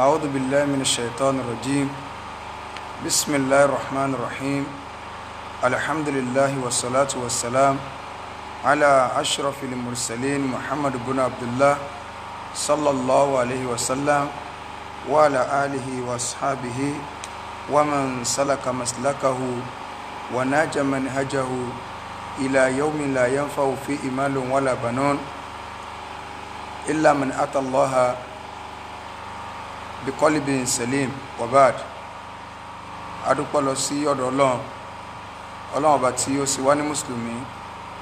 أعوذ بالله من الشيطان الرجيم بسم الله الرحمن الرحيم الحمد لله والصلاة والسلام على أشرف المرسلين محمد بن عبد الله صلى الله عليه وسلم وعلى آله وأصحابه ومن سلك مسلكه وناج منهجه إلى يوم لا ينفع فيه مال ولا بنون إلا من أتى الله بقلب سليم وبعد adúpẹ́ lọ sí ọ̀dọ̀ ọlọ́run ọba tí ó sì wá ní mùsùlùmí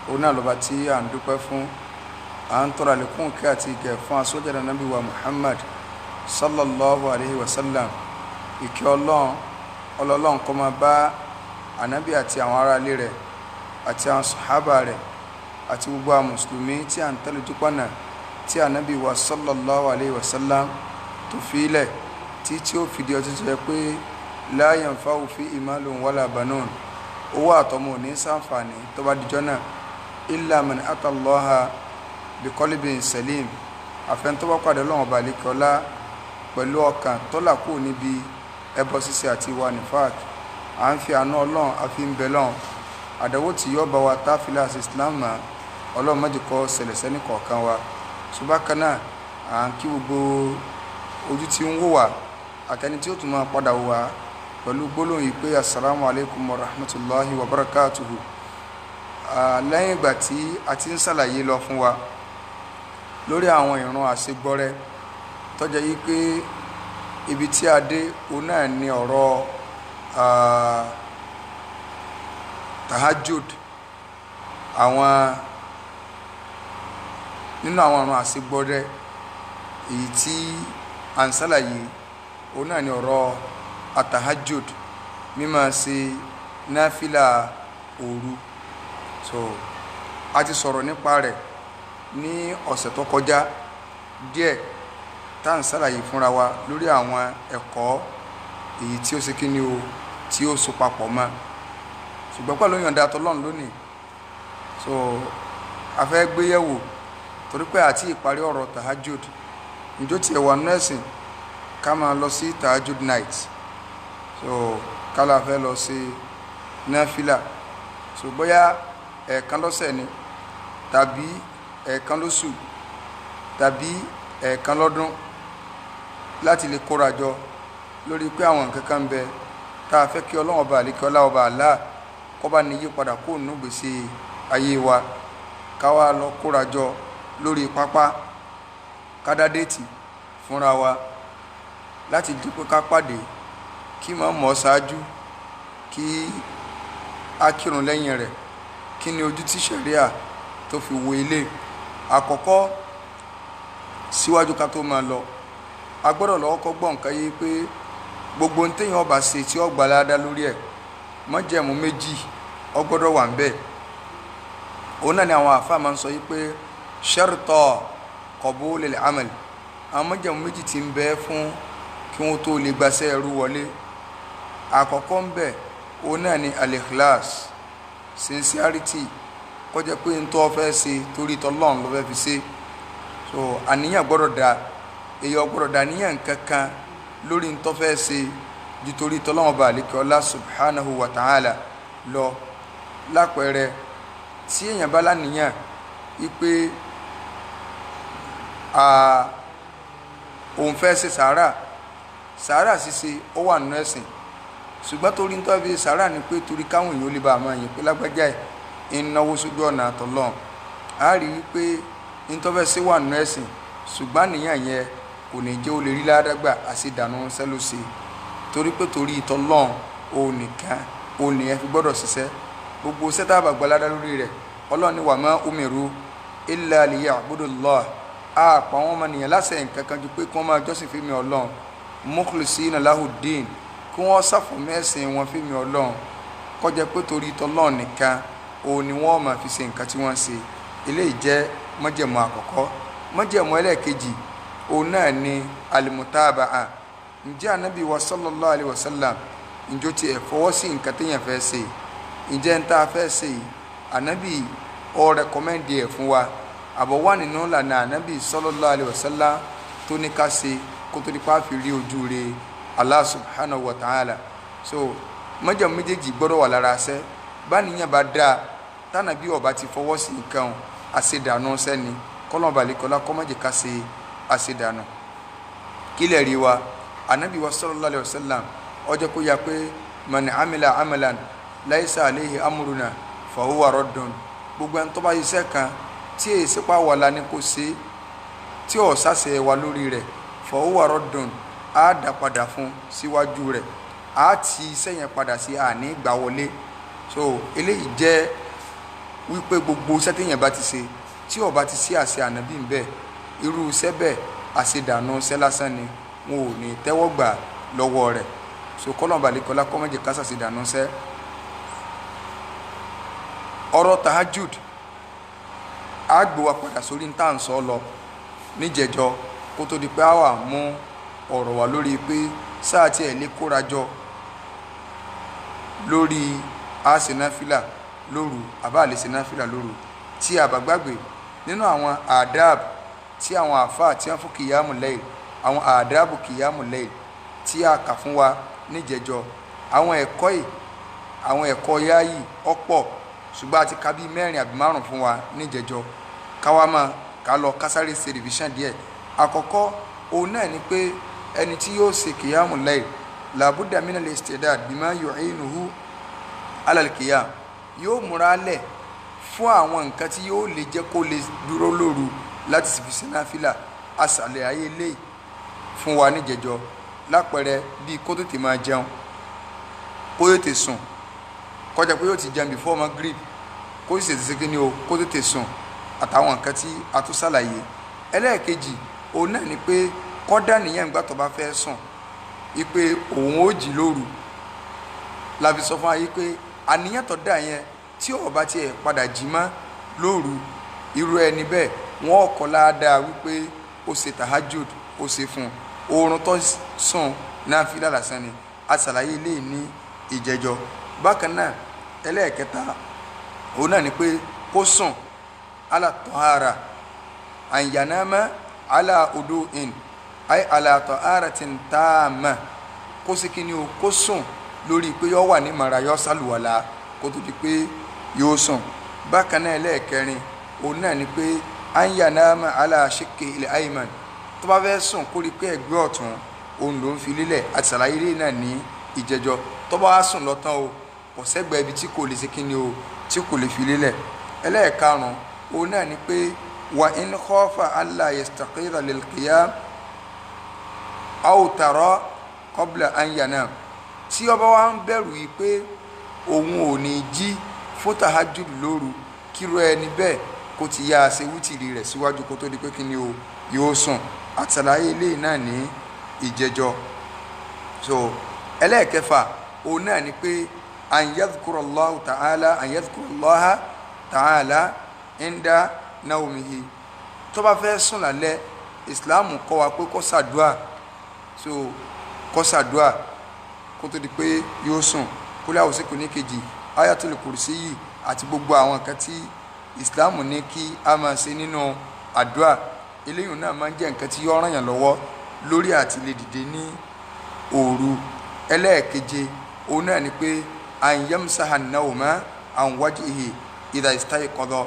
òun náà lọ́ba tí à ń dúpẹ́ fún à ń tọrọ àlékún kí àti ìgẹ̀ fún asójáde nàbí wa Muhammad sallallahu alayhi wa sallam ìkẹ́ ọlọ́run kó máa bá ànábì àti àwọn ará ilé rẹ̀ àti àwọn sàhábà rẹ̀ àti gbogbo àwọn mùsùlùmí tí à ń tẹ̀lé jùpọ̀nà tí ànábì wa sallallahu alayhi wa sallam tó fi ilẹ̀ tí ó fìdí ọtí tó yẹ pé la yanfa'u fihi malun wala banun owó àtọmọ ní ṣàǹfààní tó bá dijọ́ náà illa man ata Allaha biqalbin salim àfẹn tó bá pàdé Ọlọ́run ọba àlékọ́lá pẹ̀lú ọkàn tó là kúrò níbi ẹbọ ṣíṣe àti ìwà nifaq à ń fi àánú Ọlọ́run àfi ń bẹ lọ́run àdánwò tí yóò bá wa táfìlà sí Islam mà Ọlọ́run má jẹ́ kó ṣẹlẹ̀ sẹ́ni kọ̀ọ̀kan wa ṣùgbọ́n kan náà à ń kí gbogbo ojú tí ń wò wá àtẹni tí ó tún máa padà wò wá pẹ̀lú gbólóhùn yìí pé assalamu alaikum wa rahmatullahi wa barakatuhu. Lẹ́yìn ìgbà tí a ti ń ṣàlàyé lọ fún wa lórí àwọn ìrun àṣegbọ́rẹ́ tó jẹ́ yí pé ibi tí a dé òun náà ni ọ̀rọ̀ tahajjud àwọn nínú àwọn ìrun àṣegbọ́rẹ́ èyí tí à ń ṣàlàyé òun náà ni ọ̀rọ̀ atahajjud mímọ̀ ṣe náfìlà òru. So a ti sọ̀rọ̀ nípa rẹ̀ ní ọ̀sẹ̀ tó kọjá díẹ̀ tá ń ṣàlàyé fúnra wa lórí àwọn ẹ̀kọ́ èyí tí ó ṣe kí ni o tí ó so papọ̀ mọ́ ṣùgbọ́n pẹ̀lú ìyọ̀ǹda t'Ọlọ́run lónìí so a fẹ́ gbéyẹ̀wò torí pé àti ìparí ọ̀rọ̀ tahajjud ìjọ tí ẹ̀wà nẹ́ẹ̀sìn ká máa lọ sí tahajjud night so kálá fẹ́ lọ sí náfìlà so bóyá ẹ̀ẹ̀kan lọ́sẹ̀ ni tàbí ẹ̀ẹ̀kan lóṣù tàbí ẹ̀ẹ̀kan lọ́dún láti lè kórajọ lórí pé àwọn nǹkan kan ń bẹ tá a fẹ́ kí Ọlọ́run ọba àlékè ọlá ọba àlá kó bá ní yípadà kó nù gbèsè ayé wa ká wá lọ kórajọ lórí pápá kádá déètì fúnra wa láti dípò ká pàdé kí máa mọ̀ ṣáájú kí á kírun lẹ́yìn rẹ̀ kí ni ojú tí ṣẹ̀ríà tó fi wo ilé àkọ́kọ́ síwájú ká tó máa lọ a gbọ́dọ̀ lọ́wọ́ kọ́ gbọ́ nǹkan yé pé gbogbo ohun téèyàn bá ṣe tí ó gbà ládá lórí ẹ̀ májẹ̀mú méjì ó gbọ́dọ̀ wà ń bẹ̀ òun náà ni àwọn àfáà máa ń sọ yí pé sharta qabulil amal àwọn májẹ̀mú méjì tí ń bẹ fún kí wọ́n tó lè gbaṣẹ́ ẹrú wọlé àkọ́kọ́ ń bẹ òun náà ni al-ikhlas sincerity kó jẹ́ pé n tó fẹ́ ṣe torí t'Ọlọ́run ló fẹ́ fi ṣe so àníyàn gbọ́dọ̀ dá èyàn gbọ́dọ̀ dá níyàn kankan lórí n tó fẹ́ ṣe ju torí t'Ọlọ́run ọba àlékè ọlá subhanahu wa ta'ala lọ lápẹẹrẹ tí èèyàn bá láníyàn wípé òun fẹ́ ṣe sàárà ṣíṣe ó wà nínú ẹ̀sìn ṣùgbọ́n torí ń tọ́bi sàárà ni pé torí káwọn èèyàn ó lè bá àmọ́ yẹn pé lágbájá ẹ̀ ń náwó sójú ọ̀nà t'Ọlọ́run a rí i pé ń tọ́fẹ́ sí wà nínú ẹ̀sìn ṣùgbọ́n àníyàn yẹn kò ní jẹ́ ó lè rí ládàgbà àti ìdànù sẹ́lóṣe torí pé torí t'Ọlọ́run òun nìkan òun nìyẹn fi gbọ́dọ̀ ṣiṣẹ́ gbogbo sẹ́tà àbàgbà ládá lórí rẹ̀ Ọlọ́run ní wa ma umiru illa liya'budullah àpà àwọn ọmọ nìyẹn láṣẹ nǹkan kan ju pé kí wọ́n máa jọ́sìn fún mi Ọlọ́run mukhlisina lahud-din kí wọ́n ṣàfọ̀mọ́ ẹ̀sìn wọn fún mi Ọlọ́run kó jẹ́ pé torí t'Ọlọ́run nìkan òun ni wọ́n máa fi ṣe nǹkan tí wọ́n ṣe eléyìí jẹ́ májẹ̀mú àkọ́kọ́ májẹ̀mú ẹlẹ́ẹ̀kejì òun náà ni al-mutaba'a ǹjẹ́ ànábì wa sallallahu alayhi wa sallam ǹjọ́ ti ẹ̀ fọwọ́ sí nǹkan téèyàn fẹ́ ṣe ǹjẹ́ ń tá a fẹ́ ṣe ànábì ó rẹkọmẹ́ndì ẹ̀ fún wa àbọ̀ wà nínú ìlànà ànábì sallallahu alaihi wasallam tó ní ká ṣe kó tó di pa fi rí ojú rẹ̀ Allah subhanahu wa ta'ala. So májẹ̀mú méjèèjì gbọ́dọ̀ wà lára ṣẹ́ bá níyàn bá dáa tánàbí ọba ti fọwọ́ sí nǹkan àṣedànù sẹ́ni kọ́lọ́n balẹ̀kọ́lá kọ́mọ́jẹ̀ ká ṣe àṣedànù. kílẹ̀ rí wa anabi wa sallallahu alayhi wa sallam ọjọ́ kó yá pé man amila amalan laisa alayhi amruna fahuwa raddun. gbogbo ẹni tó bá iṣẹ́ kan tí èyí sípà wà lání kò ṣe tí ò sáṣẹ wa lórí rẹ̀ fahuwa raddun á dá padà fún síwájú rẹ̀ á ti iṣẹ́ yẹn padà sí àní gbà wọlé. So eléyìí jẹ́ wípé gbogbo iṣẹ́ téèyàn bá ti ṣe tí ó bá ti sí àṣẹ ànábì ń bẹ irú iṣẹ́ bẹ́ẹ̀ àṣedànù iṣẹ́ lásán ni wọn ò ní tẹ́wọ́ gbà lọ́wọ́ rẹ̀. So kọ́lọ́n balẹ̀kọ́lá kọ́mọ́jẹ̀ kásà ṣedànù iṣẹ́. ọ̀rọ̀ tahajud á gbé wa padà sórí ń tà ń sọ lọ níjẹjọ kó tó di pé a wà mú ọ̀rọ̀ wá lórí pé sáà tí ẹ̀ lè kóra jọ lórí àṣenáfìlà lóru àbá àlè ṣenáfìlà lóru tí a bá gbàgbé nínú àwọn àdáàb tí àwọn àfáà tí wọ́n fún kìyàmù lẹ́yìn àwọn àdáàbù kìyàmù lẹ́yìn tí a kà fún wa níjẹjọ àwọn ẹ̀kọ́ yìí àwọn ẹ̀kọ́ yáyì ọ̀pọ̀ ṣùgbọ́n a ti ka bí 4 àbí 5 fún wa níjẹjọ káwa máa ká lọ kásáré ṣe revision díẹ̀. àkọ́kọ́ òun náà ni pé ẹni tí yóò ṣe kìyàmù lẹ́yìn làbúdà minal istidad bima yu'inuhu ala al-qiyam yóò múra lẹ̀ fún àwọn nǹkan tí yóò lè jẹ́ kó lè dúró lóru láti fi ṣe náfìlà àṣàlẹ̀ ayé lè fún wa níjẹjọ lápẹẹrẹ bíi kó tètè máa jẹun kó tètè sùn kọjá pé yóò ti jẹun before Maghrib kó sì tètè kíni o kó tètè sùn àtàwọn nǹkan tí a tún ṣàlàyé. ẹlẹ́ẹ̀kejì òun náà ni pé kọ́dà nìyẹn ìgbà tó bá fẹ́ sùn wípé òun ó jí lóru la fi sọ fún ayé pé àníyàn tó dà yẹn tí ó bá tiẹ̀ padà jí mọ́ lóru irú ẹni bẹ́ẹ̀ wọ́n kọ́ láadáa wípé ó ṣe tahajud ó ṣe fún oorun tó sùn náfìlà lásán ni a ṣàlàyé ilé ní ìjẹjọ. bákan náà ẹlẹ́ẹ̀kẹta òun náà ni pé kó sùn ala tahara an yanama ala udu'in ay ala taharatin tamma kó sì kí ni o kó sùn lórí pé yóò wà ní mara yóò sàlùwàlá kó tó di pé yóò sùn. bákan náà ẹlẹ́ẹ̀kẹrin òun náà ni pé an yanama ala shiqqi al-ayman tó bá fẹ́ sùn kó rí pé ẹ̀gbẹ́ ọ̀tún òun ló ń fi lílẹ̀ àti sàlàyé ilé náà ní ìjẹjọ. tó bá wá sùn lọ́tàn o kò sẹ́gbẹ̀ẹ́ ibi tí kò lè ṣe kí ni o tí kò lè fi lílẹ̀. ẹlẹ́ẹ̀karùn-ún òun náà ni pé wa in khafa alla yastaqira lil qiyam aw tara qabla an yanam tí ó bá wá ń bẹ̀rù yìí pé òun ò ní jí fún tahajjud lóru kíró ẹni bẹ́ẹ̀ kó ti yá ṣe wítìrì rẹ̀ síwájú kó tó di pé kí ni o yóò sùn àtàlàyé ilé náà ní ìjẹjọ. So ẹlẹ́ẹ̀kẹfà òun náà ni pé an yadhkurallahu ta'ala inda naumihi tó bá fẹ́ sùn lálẹ́ ìsìláàmù kọ́ wa pé kó ṣàdúà so kó ṣàdúà kó tó di pé yóò sùn kó láwọ sí kò ní kejì ayatul kursi yìí àti gbogbo àwọn nǹkan tí ìsìláàmù ní kí a máa ṣe nínú àdúà eléyìí náà máa ń jẹ́ nǹkan tí yóò ràn yàn lọ́wọ́ lórí àti lè dìde ní òru. ẹlẹ́ẹ̀keje òun náà ni pé an yamsaha an-nawma an wajhihi idha istayqadha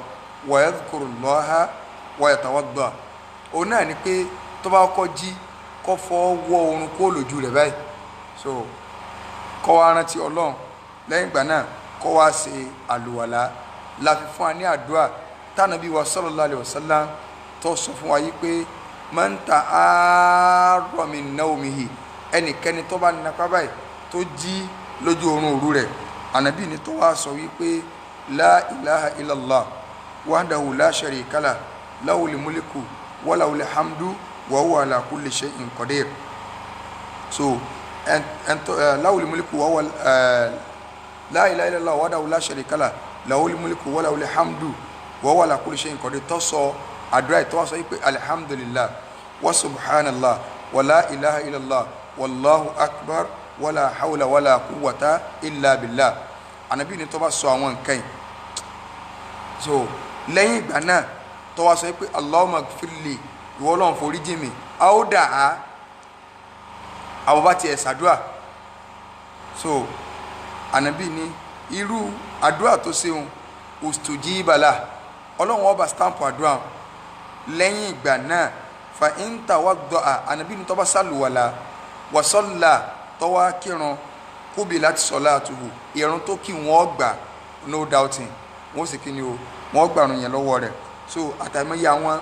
wa yadhkuru Allaha wa yatawadda òun náà ni pé tó bá kọ́ jí kó fọ́ wọ́ oorun kó lójú rẹ̀ báyìí so kó wá rántí Ọlọ́run lẹ́yìn ìgbà náà kó wá ṣe àlùwàlá láfi fún wa ní àdúrà tánàbí wa sallallahu alaihi wasallam tó sọ fún wa yìí pé man ta'arra min nawmihi ẹnikẹ́ni tó bá nípa báyìí tó jí lójú oorun òru rẹ̀ ànábì ni tó wá sọ wípé la ilaha illallah wahdahu la sharika lah lahul mulku wa lahul hamdu wa huwa ala kulli shay'in qadir so lahul mulku wa huwa la ilaha illallah wahdahu la sharika lah lahul mulku wa lahul hamdu wa huwa ala kulli shay'in qadir tó sọ àdúrà tó wá sọ wípé alhamdulillah wa subhanallah wa la ilaha illallah wallahu akbar wala hawla wala quwwata illa billah ànábì ní tó bá sọ àwọn nǹkan so lẹ́yìn ìgbà náà tó wá sọ pé allahumma gfirli ìwọ Ọlọ́run forí jì mí àódà á àwọn bá tiẹ̀ ṣàdúrà so ànábì ní irú àdúrà tó ṣeun ustujiba lah ọlọ́run ọba stamp àdúrà lẹ́yìn ìgbà náà fa in tawadda'a ànábì ní tó bá sàlùwàlà wa salla tó wá kírun qubilat salatuhu ìrun tó kí wọ́n gbà no doubting wọ́n sì kí ni o wọ́n gbàrún yẹn lọ́wọ́ rẹ̀ so àtàìmọye àwọn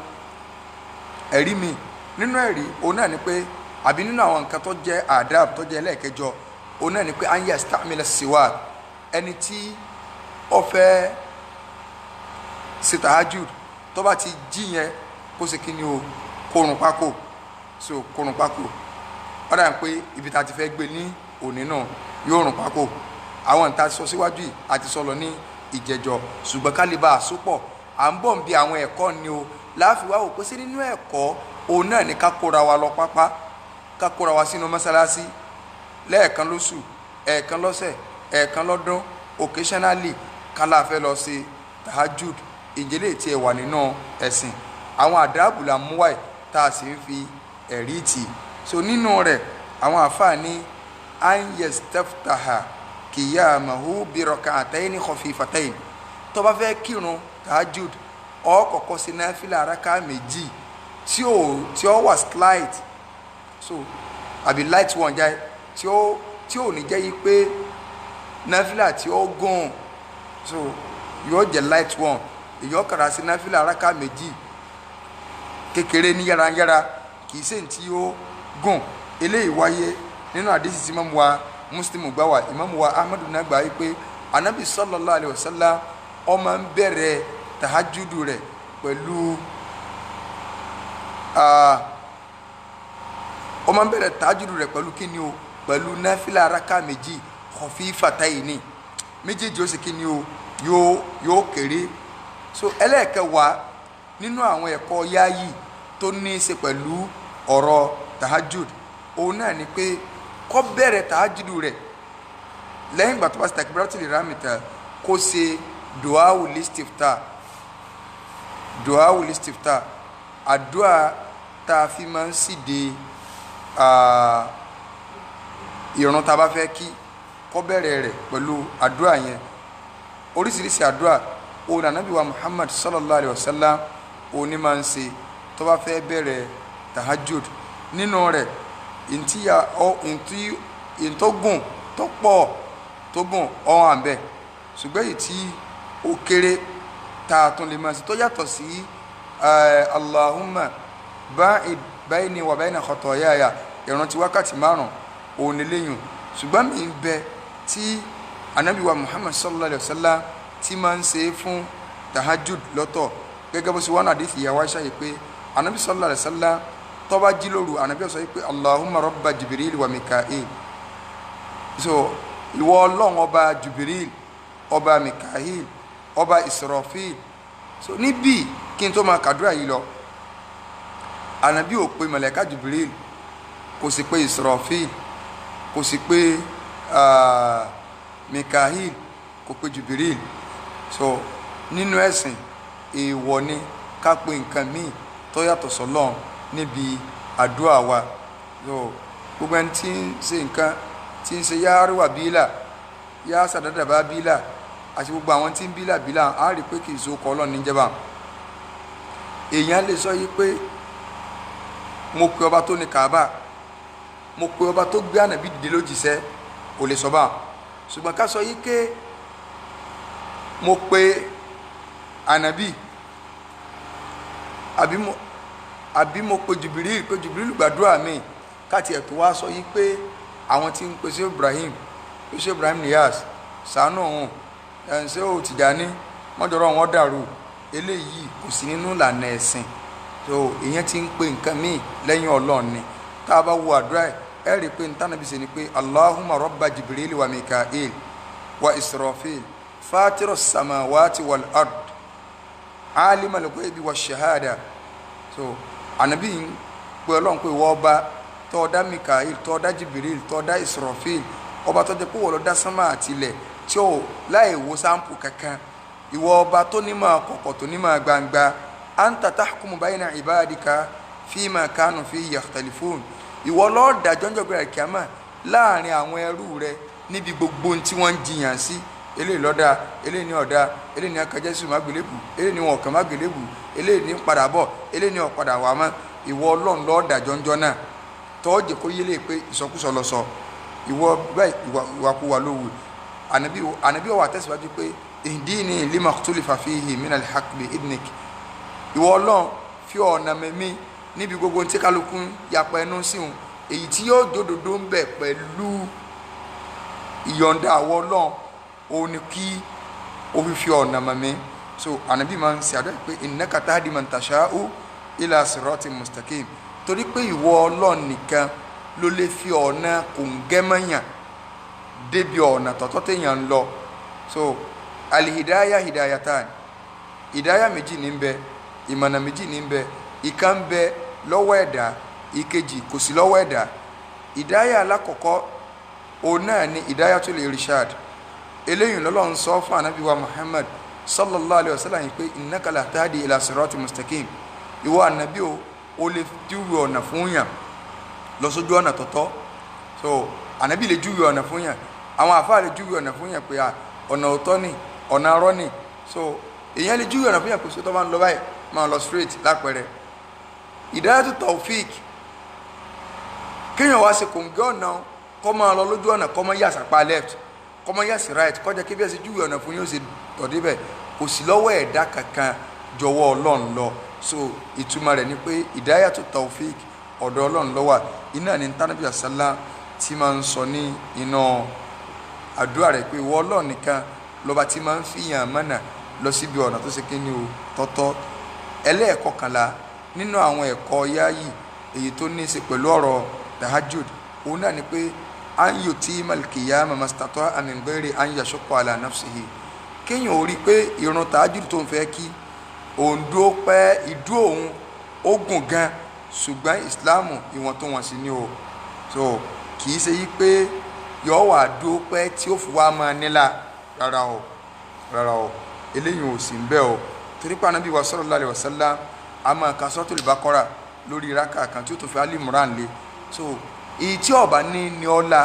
ẹ̀rí mi nínú ẹ̀rí òun náà ni pé àbí nínú àwọn nǹkan tó jẹ́ adab tó jẹ́ ẹlẹ́ẹ̀kẹjọ òun náà ni pé an yastamila siwak ẹni tí ó fẹ́ ṣe tahajjud tó bá ti jí yẹn kó ṣe kí ni o kórun pákó so kórun pákó ó dà pé ibi tá a ti fẹ́ gbé ní òní náà yóò rùn pákó àwọn ìta sọ síwájú yìí àti sọlọ ní ìjẹjọ ṣùgbọ́n kálíbà àsopọ̀ à ń bọ̀ ń bi àwọn ẹ̀kọ́ ni o láàfin wá wò pé sí nínú ẹ̀kọ́ òun náà ni ká kóra wa lọ pápá ká kóra wa sínú mọ́sálásí lẹ́ẹ̀kan lóṣù ẹ̀ẹ̀kan lọ́sẹ̀ ẹ̀ẹ̀kan lọ́dún occasionally kálá fẹ́ lọ sí tahajjud ìjẹ́lẹ̀ tí ẹ wà nínú ẹ̀sìn àwọn àdáàbò là ń mú wáyé tá a sì ń fi ẹ̀rí tì so nínú rẹ̀ àwọn àfáà ní an yastaftaha qiyamahu bi rak'atayn khafifatayn tó bá fẹ́ kírun tahajjud ó kọ́kọ́ sí náfìlà rákà méjì tí ó wà slight so àbí light one jẹ́ tí ó ní jẹ́ yí pé náfìlà tí ó gùn so yóò jẹ́ light one èyàn kàrà sí náfìlà rákà méjì kékeré ní yárayára kì í ṣe tí ó gùn eléyìí wáyé nínú àdísì tí Imam wa Muslim gbà wá Imam wa Ahmadu náà gbà wípé anabi sallallahu alayhi wa sallam ó máa ń bẹ̀rẹ̀ tahajjudu rẹ̀ pẹ̀lú ó máa ń bẹ̀rẹ̀ tahajjudu rẹ̀ pẹ̀lú kíni o pẹ̀lú náfìlà rákà méjì khafifataini méjèèjì ó sì kíni o yóò kéré so ẹlẹ́ẹ̀kẹwàá nínú àwọn ẹ̀kọ́ yáyì tó ní í ṣe pẹ̀lú ọ̀rọ̀ tahajjud òun náà ni pé kó bẹ̀rẹ̀ tahajjudu rẹ̀ lẹ́yìn ìgbà tó bá ṣe takbiratul ihram tán kó ṣe du'aul istiftah àdúà tá a fi máa ń síde ìrun tá a bá fẹ́ kí kó bẹ̀rẹ̀ rẹ̀ pẹ̀lú àdúà yẹn oríṣiríṣi àdúà òun ànábì wa Muhammad sallallahu alayhi wa sallam òun ni máa ń ṣe tó bá fẹ́ bẹ̀rẹ̀ tahajjud nínú rẹ̀ ìntọ́gùn tó pọ̀ tó gùn ọ̀hún àbẹ̀ ṣùgbọ́n èyí tí ó kéré tá a tún lè máa ṣe tó yàtọ̀ sí Allahumma ba'id bayni wa bayna khataayaya ìrántí wákàtí márùn òun ni léyìn ṣùgbọ́n mi ń bẹ tí ànábì wa Muhammad sallallahu alayhi wa sallam tí máa ń ṣe fún tahajjud lọ́tọ̀ gẹ́gẹ́ bó ṣe wọ́n àdìsí ìyàwó Aisha yìí pé ànábì sallallahu alayhi wa sallam tó bá jí lóru ànábì sọ pé Allahumma rabba Jibril wa Mika'il so ìwọ ọlọ́run ọba Jibril ọba Mika'il ọba Israfil so níbí kí n tó máa kàdúrà yìí lọ ànábì ò pe màláíkà Jibril kò sì pé Israfil kò sì pé Mika'il kò pé Jibril so nínú ẹ̀sìn èèwọ̀ ni ká pe nǹkan míì tó yàtọ̀ sọ́lọ́run níbi àdúrà wa so gbogbo ẹni tí ń ṣe nǹkan tí ń ṣe yáríwá bílà yá sàdádà bá bílà àti gbogbo àwọn tí ń bílà á rí pé kì í so kọ́ ọlọ́run níjẹba èèyàn lè sọ yìí pé mo pe ọba tó ní Kaaba mo pe ọba tó gbé ànábì dìde lójíṣẹ́ ò lè sọ bá ṣùgbọ́n ká sọ yìí pé mo pe ànábì àbí mo pe Jibril gbàdúrà mi káti ẹ̀tọ́ wá sọ yìí pé àwọn tí ń pe ṣé Ibrahim Niyas sànú òun ṣé ò Tìjàní mọ́jọ́rọ́ wọn dàrú eléyìí kò sí nínú ìlànà ẹ̀sìn so ìyẹn ti ń pe nǹkan míì lẹ́yìn Ọlọ́run ni tá a bá wo àdúrà ẹ̀ rí i pé ntànàbí ṣe ni pé Allahumma rabba Jibril wa Mika'il wa Israfil fatira samawati wal ard alimal ghaibi wa shahada so ànábì ń pe Ọlọ́run pé ìwọ ọba tó dá Mikael tó dá Jibril tó dá Israfil ọba tó jẹ́ pé wọ́n ló dá sánmà àti ilẹ̀ tí ó láì wo sáǹpù kankan ìwọ ọba tó ní máa kọ̀kọ̀ tó ní máa gbangba anta tahkumu bayna ibadika fima kanu fihi yakhtalifun ìwọ ló dájọ́ ńjọ́ gbéra kíámà láàrin àwọn ẹrú rẹ níbi gbogbo ohun tí wọ́n ń jiyàn sí eléyìí lọ́dà eléyìí ní ọ̀dà eléyìí ní akẹ́jẹ́sì mágbélébù eléyìí ní wọn kàn mágbélébù eléyìí ní padà bọ̀ eléyìí ní ọ̀padà wà mọ́ ìwọ ọlọ́run ló dájọ́ ńjọ́ náà tọ́ jẹ́ kó yẹlé pé ìsọkúsọ lọ sọ ìwọ bẹ́ẹ̀ ìwàkuwà ló wù ànábì ọ̀wà tẹ̀síwájú pé ihdini lima ikhtalifa fihi minal haqqi bi idnik ìwọ ọlọ́run fi ọ̀nà mẹ́mí níbi gbogbo tí kálukú yapa ẹnu sí wọn èyí tí yóò jódodo ń bẹ pẹ̀lú ìyọ̀ǹda àwọ̀ ọlọ́run òun ni kí o fi ọ̀nà mẹ́mí so ànábì máa ń ṣe àdúrà pé innaka tahdi man tasha'u ila siratin mustaqim torí pé ìwọ ọlọ́run nìkan ló lè fi ọ̀nà kòǹgẹ́mọ̀yàn débi ọ̀nà tọ̀tọ̀ téèyàn ń lọ so alihidaya hidayatan hidaya méjì ní bẹ ìmọ̀nà méjì ní bẹ ìkan bẹ lọ́wọ́ ẹ̀dá ìkejì kò sí lọ́wọ́ ẹ̀dá hidaya alákọ̀ọ́kọ́ òun náà ni hidayatul irshad eléyìí lọ́lọ́run sọ fún ànábì wa Muhammad sallallahu alayhi wa sallam pé innaka la tahdi ila siratin mustaqim ìwọ ànábì o lè júwe ọ̀nà fún yàn lọ sójú ọ̀nà tọ̀tọ̀ so ànábì lè júwe ọ̀nà fún yàn àwọn àfáà lè júwe ọ̀nà fún yàn pé ọ̀nà ọ̀tọ̀ ni ọ̀nà arọ́ ni so èèyàn lè júwe ọ̀nà fún yàn pé sọ́tọ́ bá ń lọ báyìí máa lọ straight lápẹẹrẹ ìdáyàtú taufik kéèyàn wá sí kòǹgẹ́ ọ̀nà kọ́ máa lọ lójú ọ̀nà kọ́ máa yà sàpá left kọ́ máa yà sí right kọjá kí bí ẹ ṣe júwe ọ̀nà fún yóò ṣe tọ̀dé bẹ̀ kò sí lọ́wọ́ ẹ̀dá kankan jọ̀wọ́ ọlọ́run lọ so ìtumọ̀ rẹ̀ ni pé ìdáyàtú taufik ọ̀dọ̀ ọlọ́run ló wà iná ní tánàbí àsálà tí máa ń sọ ní iná àdúrà rẹ̀ pé ìwọ ọlọ́run nìkan lọ́ba tí máa ń fìyàn mọ́nà lọ síbi ọ̀nà tó ṣe kíni o tọ́tọ́ ẹlẹ́ẹ̀kọkànlá nínú àwọn ẹ̀kọ́ yáàyì èyí tó ní í ṣe pẹ̀lú ọ̀rọ̀ tahajjud òun náà ni pé an yutima al-qiyama mastat'a min ghairi an yashqa ala nafsihi kéèyàn ò rí pé ìrun tahajjud tó ń fẹ́ kí òun dúró pẹ́ ìdú òun ó gùn gan ṣùgbọ́n ìsìláàmù ìwọ̀ntúnwọ̀nsì ni o so kì í ṣe yí pé yọ wà dúró pẹ́ tí ó fi wá máa nílà rárá o eléyìí ò sì ń bẹ́ o torí pé Ànábì wa sallallahu alaihi wasallam a máa ka Suratul Baqara lórí rákà kan tí ó tó fi Ali Imran lé so èyí tí ọba ní ọlá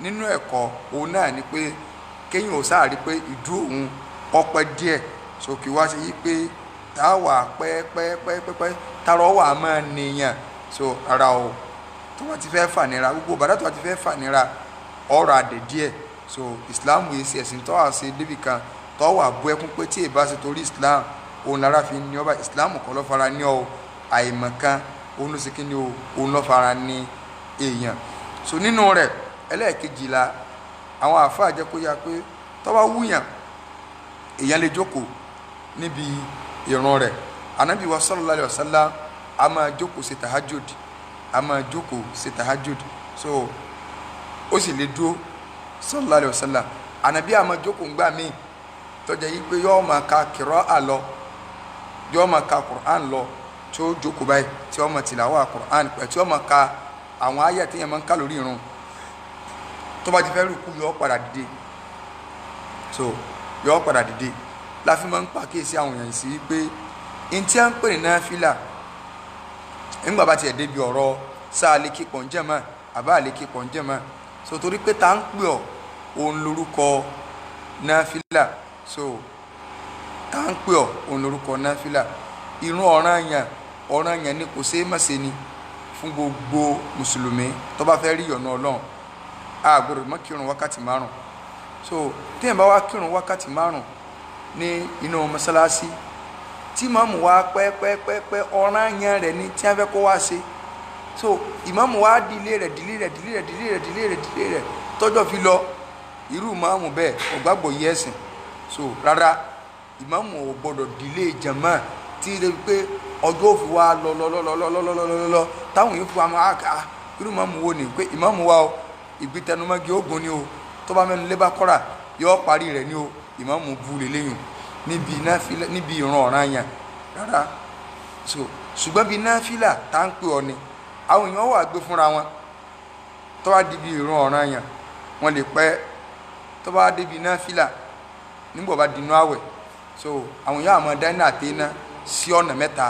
nínú ẹ̀kọ́ òun náà ni pé kéyìn ò sáà rí pé ìdú òun ọpẹ́ díẹ̀ so kì wá ṣe yí pé táwà pẹ́ẹ́pẹ́ẹ́pẹ́ẹ́pẹ́ tààrọ̀ wà máa nìyàn so ara o tó wá ti fẹ́ fànira gbogbo bàdá tó wá ti fẹ́ fànira ọ̀rọ̀ àdè díẹ̀ so Islam yìí ṣe ẹ̀sìn tó wà ṣe débì kan tó wà bú ẹkún pé tí èbá ṣe torí Islam òun lára fi ní ọba Islam kọ́ ló fara ní ọ àìmọ̀kan òun ló ṣe kí ni o òun ló fara ní èèyàn so nínú rẹ̀ ẹlẹ́ẹ̀kejìlá àwọn àfáà jẹ́ kó yá pé tó bá wúyàn èèyàn lè jókòó níbi ìrun rẹ̀ Ànábì wa sallallahu alaihi wasallam a máa jókòó ṣe tahajjud so ó sì lè dúró sallallahu alaihi wasallam Ànábì a máa jókòó ńgbà míì tó jẹ́ yí pé yóò máa ka kìrọ́à lọ yóò máa ka Qur'an lọ tí ó jókòó báyìí tí ó máa tìlàwà Qur'an pẹ̀ tí ó máa ka àwọn àyà tí yẹn máa ń ká lórí ìrun tó bá ti fẹ́ rúkú yóò padà dìde so yóò padà dìde láfi máa ń pàkíyèsí àwọn èèyàn sí pé n tí a ń pè ní náfìlà nígbà bá tiẹ̀ débi ọ̀rọ̀ sáà lè kí pọ̀njẹ́mọ̀ àbá lè kí pọ̀njẹ́mọ̀ so torí pé tá ń pè ọ́ òun lórúkọ náfìlà so tá ń pè ọ́ òun lórúkọ náfìlà ìrun ọ̀ranyàn ni kò ṣeé má ṣe ni fún gbogbo mùsùlùmí tó bá fẹ́ rí ìyọ́nú Ọlọ́run a gbọ́dọ̀ má kírun wákàtí márùn so téèyàn bá wá kírun wákàtí márùn ní inú mọ́sálásí tí ìmáàmù wá pẹ́pẹ́pẹ́pẹ́ ọ̀ranyàn rẹ̀ ni tí wọ́n fẹ́ kó wá ṣe so ìmáàmù wá dìlé rẹ̀ tọ́jọ́ fi lọ irú ìmáàmù bẹ́ẹ̀ kò gbàgbọ́ yé ẹ̀sìn so rárá ìmáàmù ò gbọ́dọ̀ dìlé jàmáà tí ó débi pé ọjọ́ òfin wa lọ táwọn yóò fi wá máa ká irú ìmáàmù wo ni pé ìmáàmù wa o ìgbìtẹnumọ́gi ogun ni o tó bá mẹ́nu lébà kọ́ra yóò parí rẹ̀ ni o ìmáàmù bu lélẹ́yìn níbi ìran ọ̀ranyàn rárá so ṣùgbọ́n bí náfìlà tá ń pè ọ ni àwọn èèyàn wà gbé fúnra wọn tó bá di bí ìran ọ̀ranyàn wọn lè pẹ́ tó bá débi náfìlà nígbà bá dinú àwẹ̀ so àwọn èèyàn àmọ́ dáínà àtẹ́ná sí ọ̀nà mẹ́ta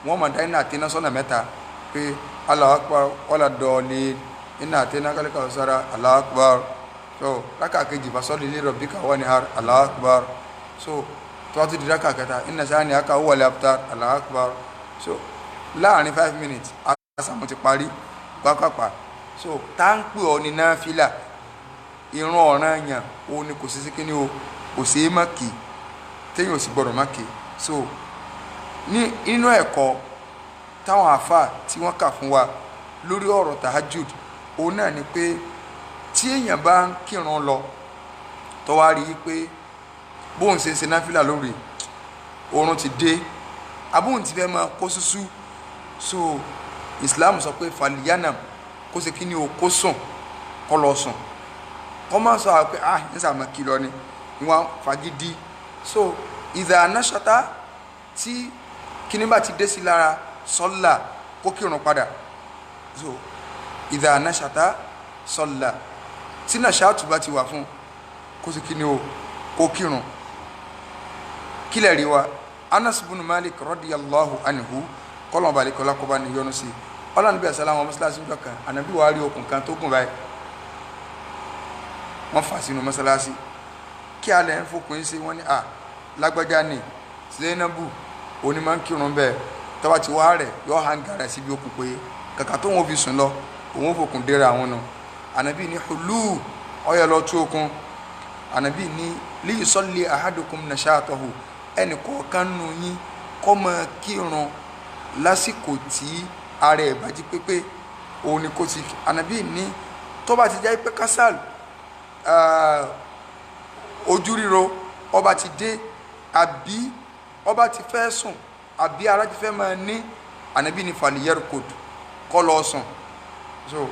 wọ́n mọ̀ dáínà àtẹ́ná sọ́nà mẹ́ta pé Allahu akbar wala dọ̀ọ̀lì inna atainakal kawsara Allahu akbar so rákà kejì fasalli li rabbika wanhar Allahu akbar so tó bá tún di rákà kẹta inna shani'aka huwal abtar Allahu akbar so láàrin 5 minutes àsàmù ti parí pápápá so tá ń pè ọ ní náfìlà ìrun ọ̀ranyàn òun ni kò sí kíní o kò sí má kì téèyàn ò sì gbọdọ̀ má kì so ní inú ẹ̀kọ́ táwọn àfà tí wọ́n kà fún wa lórí ọ̀rọ̀ tahajjud òun náà ni pé tí èèyàn bá ń kírun lọ tó wá rí i pé bóun ṣe ń ṣe náfìlà lórí oorun ti dé abóun ti fẹ́ máa kó súsú so Islam sọ pé faliyanam kó ṣe kí ni o kó sùn kó lọ sùn kó máa sọ pé ń sàmọ́ kí lọ ni ìwọ̀n fagídí so ìdá anáṣọta tí kíní bá ti dé sí lára sọ́là kó kírun padà so ìdá anáṣọta sọ́là tí nàṣàtù bá ti wà fún kó ṣe kí ni o kó kírun kílẹ̀ rí wa Anas bin Malik radiyallahu anhu kọ́lọ̀ balẹ̀ kọ́lá kọ́ba ní yọnu sí ọlọ́run bí ẹ̀sán láwọn mọ́sálásí ń jọkàn ànábì wàá rí okùn kan tó gùn báyìí wọ́n fà sínú mọ́sálásí kí alẹ́ ń fòkùn sí wọ́n ní lágbájá ní Zainabu onímọ̀ ń kírun bẹ́ẹ̀ tọ́ba ti wá rẹ̀ yọ hanga rẹ̀ síbi okùn pé kàkà tó wọn fi sùn lọ òun fòkùn dẹ́rẹ́ àwọn nù ànábì ní hulu ọyọ lọ tú okùn ànábì ní li yusalli ahadukum nashatahu ẹnì kọ̀ọ̀kan nù yín kó máa kírun lásìkò tí ara ẹ̀ bá jí pépé òun ni kò ti ànábì ní tó bá ti jẹ́ pé kásál ojú ríro ọba ti dé àbí ọba ti fẹ́ sùn àbí ara ti fẹ́ máa ní ànábì ní faliyarkud kọ́ lọ sùn so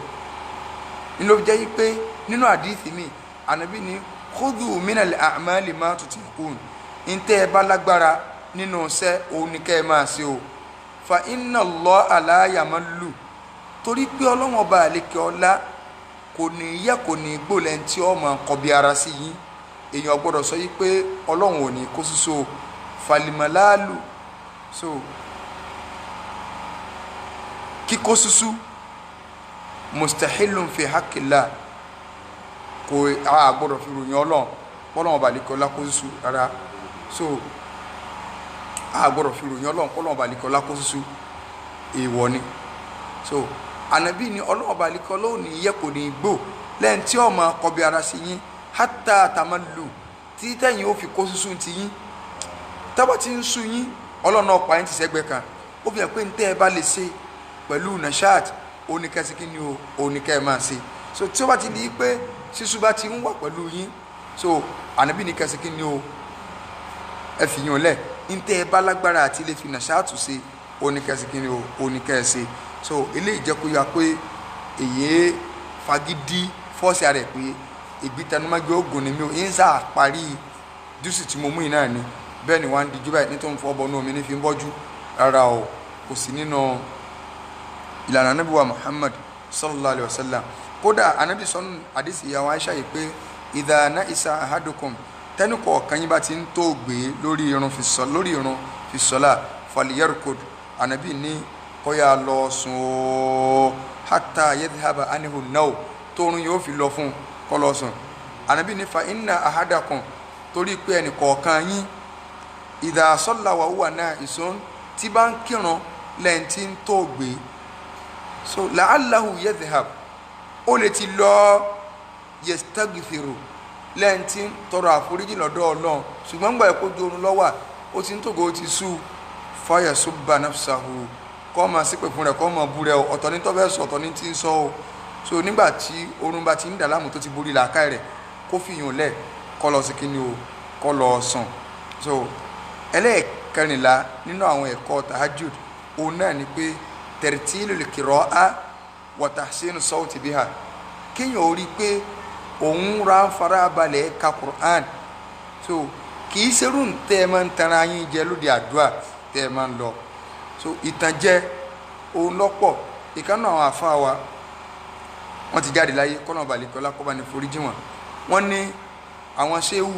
nínú jẹ́ pé nínú àdìsí mi ànábì ní khudhu minal a'mali ma tutiqun ntẹ́ ẹ bá lágbára nínú iṣẹ́ òun ni kẹ́ ẹ máa ṣe o fa inna Allaha la yamallu torí pé ọlọ́wọ́n ọba àlekè ọlá kò ní yẹ kò ní gbólẹ̀ tí ọ máa kọbi ara sí yín èèyàn gbọ́dọ̀ sọ yìí pé ọlọ́run ò ní kó síso falimalalu so kíkó sísú mustahilun fi haqqillah kò a gbọ́dọ̀ fi ròyìn ọlọ́run ọba àlekè ọlá kó sísú rárá so a gbọ́dọ̀ fi ròyìn ọlọ́run ọba àlekè ọlá kó sísú èèwọ̀ ni so ànábì ni ọlọ́run ọba àlekè ọlá ò ní yẹ kò ní gbó lẹ́yìn tí ọ máa kọbi ara sí yín hátà tàmálù tí tẹ̀yìn ó fi kó sísú ti yín tábà tí ń sú yín ọlọ́run náà pa yín ti sẹ́gbẹ́ kan ó fi hàn pé ntẹ́ ẹ bá lè ṣe pẹ̀lú nashat oníkẹ́sí kí ni o oníkẹ́ ẹ máa ṣe so tí ó bá ti di pé sísú bá ti ń wà pẹ̀lú yín so ànábì ní kẹ́sí kí ni o ẹ fi yàn lẹ̀ ntẹ́ ẹ bá lágbára àti lè fi nashat ṣe oníkẹ́sí kí ni o oníkẹ́ ẹ ṣe so eléyìí jẹ́ kó yà pé èyí fagídí fọ́ọ̀sì rẹ̀ pé ìgbìtanumọ́gbé ogun ni mi ò ń sá parí júùsì tí mo mú yìí náà ni bẹ́ẹ̀ ni wọ́n á di jú báyìí nítorí fọ́ bọ́nú omi ní fi ń bọ́jú rárá o kò sí nínú ìlànà anábì wa Muhammad sallallahu alayhi wa sallam kódà anábì sọ́nù àdìsí ìyàwó Aisha yìí pé idha na'isa ahadukum tẹ́nì kọ̀ọ̀kan yín bá ti ń tó gbé lórí irun fi sọ́lá falyarkud anábì ní kó yá lọ sùn ó hatta yadhhaba anhu naw tóorun yóò fi lọ fún kó lọ sùn ànábì ní fa inna ahadakum torí pé ẹnì kọ̀ọ̀kan yín idha salla wa huwa na'isun tí bá ń kírun lẹ́yìn tí ń tó gbé so la'allahu yadhhab ó lè ti lọ yastaghfiru lẹ́yìn tí ń tọrọ àforíjì lọ́dọ̀ Ọlọ́run ṣùgbọ́n gbà ẹ̀kọ́ ju oorun lọ́wà ó ti ń tògó ó ti sú faya subba nafsahu kọ́ máa sípè fún rẹ̀ kọ́ máa bú rẹ̀ ọ̀tọ̀ ní tó fẹ́ sọ ọ̀tọ̀ ní tí ń sọ o so nígbà tí oorun bá ti ń dà láàmú tó ti borí làákàyè rẹ̀ kó fi yùn lẹ̀ kọ́ lọ sí kíni o kọ́ lọ sùn so ẹlẹ́ẹ̀kẹrìnlá nínú àwọn ẹ̀kọ́ tahajjud òun náà ni pé tartilul qira'a wa tahsinu sawti biha kéèyàn ó rí pé òun ra ń fara balẹ̀ ka Qur'an so kì í ṣerú tẹ́ ẹ máa ń tara yín jẹ lóde àdúrà tẹ́ ẹ máa ń lọ so ìtànjẹ òun lọ́pọ̀ ìkànnì àwọn àfáà wa wọ́n ti jáde láyé kọ́nà balẹ̀kọ́lá kọ́ba ní foríjì wọ́n ní àwọn ṣéwù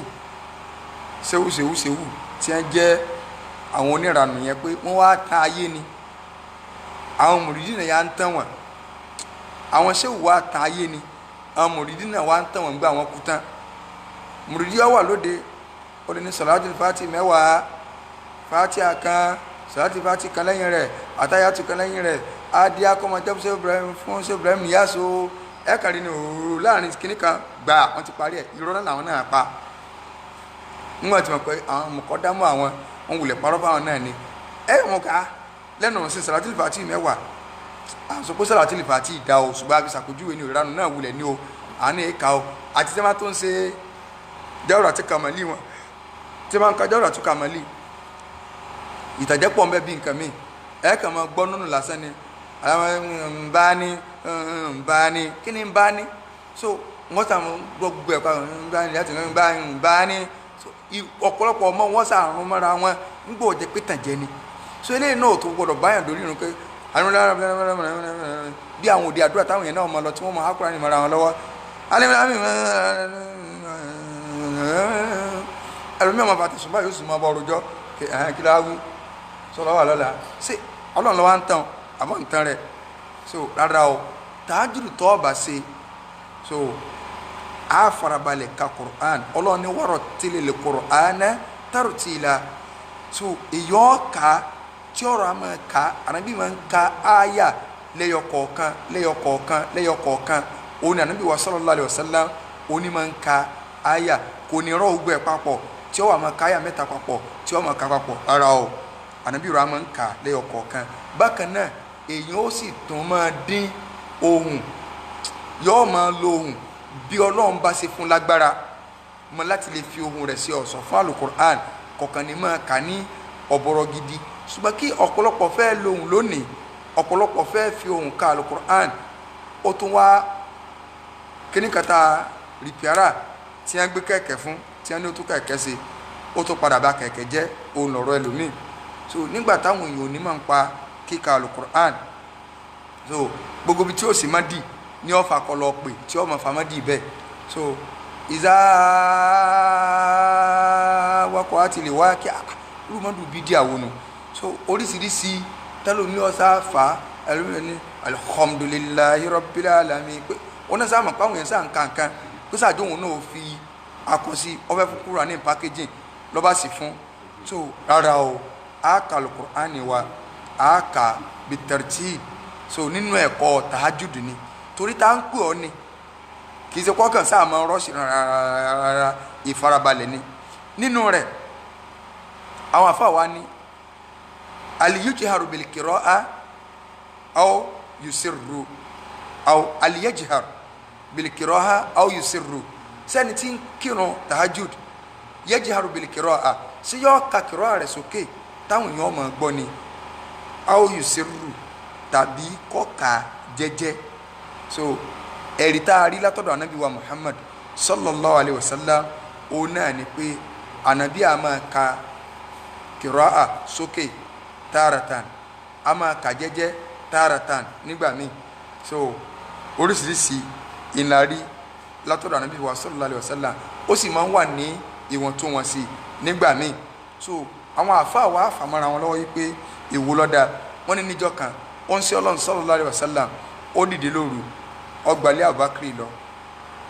tí wọ́n jẹ́ àwọn oníranù yẹn pé wọ́n wá ta ayé ni àwọn mùrídìí náà yà ń tán wọn àwọn ṣé wà tán ayé ni àwọn mùrídìí náà wà ń tán wọn gbà wọn kú tán mùrídìí wà lóde ó lè ní salatul fati mẹ́wàá fatiha kan salatul fati kan lẹ́yìn rẹ̀ àtàyàtù kan lẹ́yìn rẹ̀ adi akọmọjẹ fún ṣe Ibrahim Niyaso ẹ kàrí ni òòrùn láàrin kìnnì kan gbà wọn ti parí ẹ ìrora làwọn náà pa wọn ti mọ̀ pé àwọn mọ̀kọ́dámọ́ àwọn wọn wulẹ̀ parọ́ fáwọn náà ni ẹ wọn ká lẹ́nu sí salatul fati mẹ́wàá àṣọ pé salatul fati ìdá o ṣùgbọ́n àbí ṣàpèjúwe ní ìranu náà wulẹ̀ ní o àánú ẹ̀ka o àti tẹ́lẹ̀ tó ń ṣe Jawharatul Kamali wọn tí wọ́n ń ka Jawharatul Kamali ìtàjẹ́ pọ̀ mbẹ́ bí nǹkan mi ẹ̀ kàn máa gbọ́ nínú lásán ni nbani kí ni nbani so wọ́n sàn gbogbo ẹ̀ka nbani láti nbani so ọ̀pọ̀lọpọ̀ ọmọ wọn sàrùn mọ́ra wọn ń gbọ́ jẹ́ pé tàjẹ́ ni so eléyìí náà tó gbọdọ̀ báyàn lórí irun pé bí àwọn òde àdúrà táwọn yẹn náà mọ lọ tí wọ́n mọ akura ni mọ́ra wọn lọ́wọ́ ẹlòmíràn máa bàtà ṣùgbọ́n yóò sì máa bọ̀ ọ̀rọ̀jọ́ kí ló wí sọlá wà lọ́la ṣé ọlọ́run lọ́wọ́ ń tàn àbọ̀ ń tàn rẹ̀ so rárá o tàájùdù tó ọba ṣe so a farabalẹ̀ ka Qur'an ọlọ́run ní warattilil Qur'ana tartila so èyàn ká tí ọ̀rọ̀ a máa ka ànábì máa ń ka áyà lẹ́yọkọ̀ọ̀kan lẹ́yọkọ̀ọ̀kan lẹ́yọkọ̀ọ̀kan òun ni ànábì wa sallallahu alaihi wasallam òun ni máa ń ka áyà kò ní rọ́ ogbẹ́ papọ̀ tí ó wà máa ka áyà mẹ́ta papọ̀ tí ó máa ka papọ̀ rárá o ànábì rà máa ń ka lẹ́yọkọ̀ọ̀kan bákan náà èyàn ó sì tún máa dín ohùn yóò máa lo ohùn bí ọlọ́run bá ṣe fún lágbára mọ láti lè fi ohùn rẹ̀ sí ọ̀sán fún alukur'an kọ̀ọ̀kan ní máa kà ní ọ̀bọ̀rọ̀ gidi ṣùgbọ́n kí ọ̀pọ̀lọpọ̀ fẹ́ lo ohùn lónìí ọ̀pọ̀lọpọ̀ fẹ́ fi ohùn ka alukur'an ó tún wá kíníkàtà rìpíárà tí wọ́n gbé kẹ̀kẹ́ fún tí wọ́n ní ó tún kẹ̀kẹ́ sí ó tún padà bá kẹ̀kẹ́ jẹ́ òun lọ̀rọ̀ ẹlòmíì so nígbà táwọn èèyàn ò ní máa ń pa kíka alukur'an so gbogbo bí tí ó sì má dì ní ọ̀fà kọlọ pè tí ọmọ fàmà dì bẹ́ẹ̀ so ìzá wakọ̀ àti lè wá kí rúmọ́dù bí dí àwọn so oríṣiríṣi tẹ́lò ní ọ̀sá fà ẹlòmíràn ní alhamdulillahi rabbil alamin pé wọn náà sáà mọ̀ pé àwọn yẹn sáà ń kankan pé sàdó òun náà fi akọ̀sí ọfẹ́ fún kúrò ní packaging lọ́ba sì fún so rárá o a kà alukur'an wa a kà bitartib so nínú ẹ̀kọ́ tahajjud ni torí tá ń pè ọ́ ni kì í ṣe kọ́kàn sáà máa rọ́ọ̀ṣì rárá ìfarabalẹ̀ ni nínú rẹ̀ àwọn àfáà ní aliyujharu bil qira'a aw yusirru aw aliyajhar bil qira'a aw yusirru sẹ́ni tí ń kírun tahajjud yajharu bil qira'a sí yóò ka qira'a rẹ̀ sókè táwọn èèyàn máa gbọ́ ni aw yusirru tàbí kọ́ka jẹ́jẹ́ so ẹ̀rí tá a rí látọ̀dọ̀ anabi wa Muhammad sallallahu alayhi wa sallam òun náà ni pé anabi a máa ka qira'a sókè tààràtàn a máa ka jẹ́jẹ́ tààràtàn nígbà míì so oríṣiríṣi ìlàrí látọ̀dọ̀ anabi wa sallallahu alayhi wa sallam ó sì máa ń wà ní ìwọ̀ntúnwọ̀nsì nígbà míì so àwọn àfáà wa fàmọ́ra wọn lọ́wọ́ yìí pé ìwò lọ́dà wọ́n ní níjọ́ kan ó ń ṣe ọlọ́run sallallahu alaihi wasallam ó dìde lóru ọgbàlẹ́ Abubakar lọ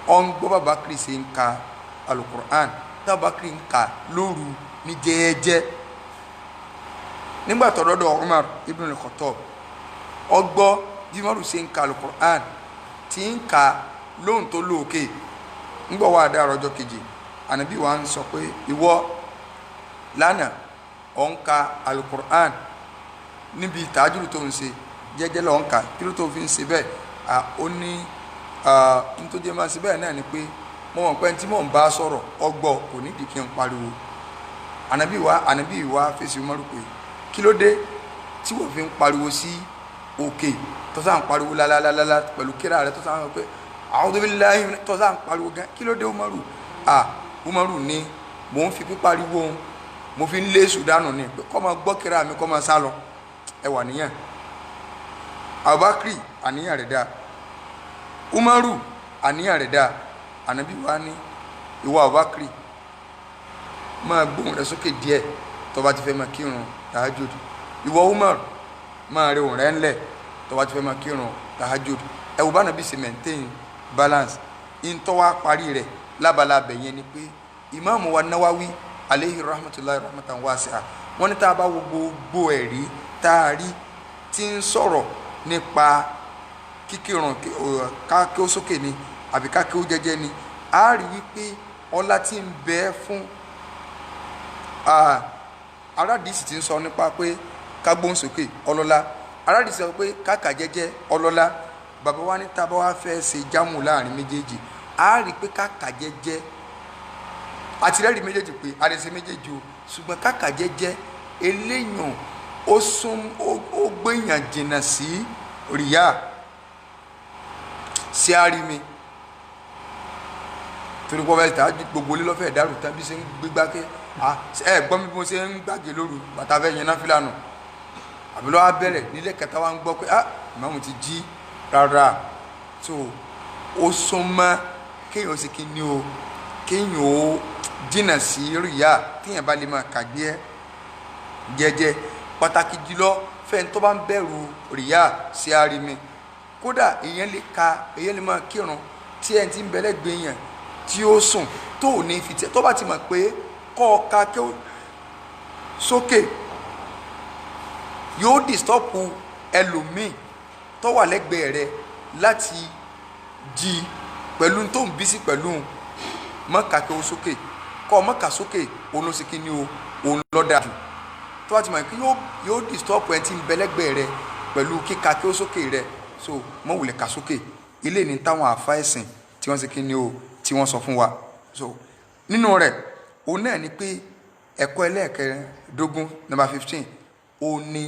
ó ń gbọ́ Abubakar ṣe ń ka alukur'an tí Abubakar ń ka lóru ní jẹ́ẹ́jẹ́ nígbà tó dọ́dọ̀ Umar ibn al-Khattab ó gbọ́ bí Umar ṣe ń ka alukur'an tí ń ka lóhùn tó lóòkè ńgbọ́ wà dá ọjọ́ kejì ànábì wa ń sọ pé ìwọ lánàá ó ń ka alukur'an níbi ìtajúrù tó ń ṣe jẹ́jẹ́ lọ ń kà kí ló tó fi ń ṣe bẹ́ẹ̀ ó ní nítorí máa ṣe bẹ́ẹ̀ náà ni pé mo mọ̀ pé tí mò ń bá sọ̀rọ̀ ọgbọ́ kò nídìí kí n pariwo ànábì wa fèsì Umaru pé kí ló dé tí wọ́n fi ń pariwo sí òkè tó sáà ń pariwo lálálálá pẹ̀lú kíra rẹ̀ tó sáà ń pé a'udhu billahi tó sáà ń pariwo gan kí ló dé Umaru ní mò ń fi pípariwo òun mo fi ń lé sùdánù ni pé kọ́ máa gbọ́ kíra mi kọ́ máa sá lọ ẹwà níyàn Abubakar àníyàn rẹ̀ dáa Umaru àníyàn rẹ̀ dáa ànábì wa ní ìwọ Abubakar máa gbóhùn rẹ̀ sókè díẹ̀ tó bá ti fẹ́ máa kírun tahajjud ìwọ Umar máa rẹ òun rẹ ńlẹ̀ tó bá ti fẹ́ máa kírun tahajjud ẹ wo bá nàbí ṣe maintain balance in tó wá parí rẹ̀ lábala abẹ yẹn ni pé ìmáàmù wa Nawawi aleyhi rahmatulahi rahmatan wasi'a wọ́n ní tá a bá wo gbogbo ẹ̀rí tá a rí tí ń sọ̀rọ̀ nípa kíkírun ká kí ó sókè ni àbí ká kí ó jẹ́jẹ́ ni a rí wípé ọlá tí ń bẹ fún aládìsí tí ń sọ nípa pé ká gbóhùn sókè ọlọ́lá aládìsí sọ pé ká kà jẹ́jẹ́ ọlọ́lá bàbá wa ní tá a bá wá fẹ́ ṣe jámù láàrin méjèèjì a rí pé ká kà jẹ́jẹ́ àtìlẹ́rì méjèèjì pé àdìsí méjèèjì o ṣùgbọ́n ká kà jẹ́jẹ́ eléyàn ó gbéyàn jìnnà sí rìyà sí àrími torí pọ́ bẹ́ẹ̀ tàájú gbogbo ilé lọ́fẹ̀ẹ́ dàrú tán bí ṣe ń gbégbá ké ẹ gbọ́ mi bí mo ṣe ń gbàgé lóru bàtà fẹ́ yẹn náà fìlànà àbí lọ́wọ́ bẹ̀rẹ̀ nílé kẹta wa ń gbọ́ pé ìmáàmù ti jí rárá tó ó súnmọ́ kéèyàn ó sì kí ni o kéèyàn ó jìnnà sí rìyà téèyàn bá lè máa kàgbé ẹ jẹ́jẹ́ pàtàkì jùlọ fẹ́ni tó bá ń bẹ̀rù rìyà sí àrími kódà èèyàn lè máa kírun tí ẹni tí ń bẹ̀lẹ́gbẹ̀ẹ́ yẹn tí ó sùn tó ò ní fi tẹ tó bá ti mọ̀ pé kọ́ ọ ká kí ó sókè yóò dìstọ́pù ẹlòmíì tó wà lẹ́gbẹ̀ẹ́ rẹ láti jí pẹ̀lú tó ń bí sí pẹ̀lú mọ́ka kí ó sókè kọ́ ọ mọ́ka sókè òun ló sì kí ni o òun lọ́dà jù tó bá ti mọ̀ pé yóò dìstọ́pù ẹni tí ń bẹ lẹ́gbẹ̀ẹ́ rẹ pẹ̀lú kíka kí ó sókè rẹ so mọ́ wulẹ̀ ká sókè ilé ní táwọn àfa ẹ̀sìn tí wọ́n sì kí ni o tí wọ́n sọ fún wa so nínú rẹ̀ òun náà ni pé ẹ̀kọ́ ẹlẹ́ẹ̀kẹ́dógún number 15 òun ni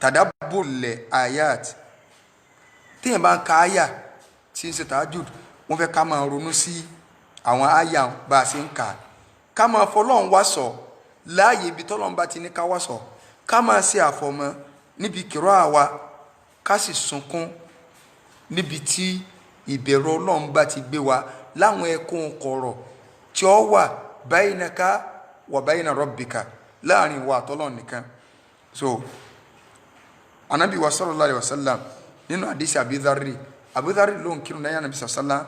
tàdábùlẹ̀ ayat téèyàn bá ń ka àyà tí ń ṣe tahajjud wọ́n fẹ́ ká máa ronú sí àwọn àyà bá a ṣe ń kà ká máa fọlọ́run wá sọ láàyè ibi tọ́lọ́run bá ti ní ká wá sọ ká máa ṣe àfọ̀mọ́ níbi kìrọ́ àwa ká sì sunkún níbi tí ìbẹ̀rù ọlọ́run bá ti gbé wa láwọn ẹkún kọ̀rọ̀ tí ó wà bainaka wa baina rabbika láàrin wa àtọ́lọ́run nìkan so anabi wa sallallahu alaihi wasallam nínú àdísì abudari ló ń kírun lẹ́yìn anabi sallallahu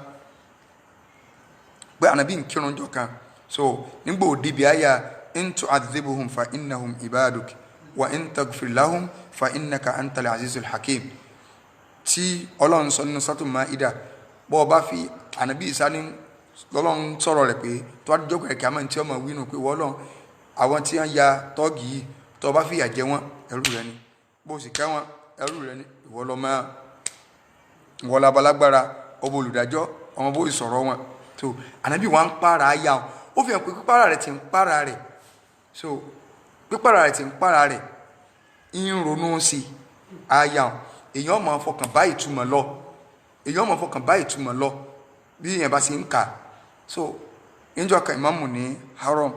pé anabi ń kírun jọ kan so nígbà òdi bí àyà in tu'adhibuhum fa innahum ibaduk wa in taghfir lahum fa innaka antal azizul hakim tí ọlọ́run sọ nínú sọ́tún Maida bọ́ ọba fi ànábì Ìsá ní lọ́lọ́run sọ̀rọ̀ rẹ̀ pé tó wá jókòó ẹ̀kẹ́ àmọ́ tí ọmọ wínú pé wọ́lọ́run àwọn tí wọ́n ya tọ́ọ̀gì yìí tó ọba fìyà jẹ wọ́n ẹrú rẹ ni bó sì kẹ́ wọn ẹrú rẹ ni ìwọ́lọ́ abalagbára ọba olùdájọ́ ọmọ bó ìsọ̀rọ̀ wọn so ànábì wọn ń pààrà ayá wọn ó fi hàn pé pípààrà rẹ̀ ti ń pààrà rẹ̀ so pípààrà rẹ̀ ti ń pààrà rẹ̀ ń ronú sí ayá wọn èèyàn máa fọkàn bá ìtumọ̀ lọ bí èèyàn bá sì ń kà so níjọ́ kan ìmáàmù ní haram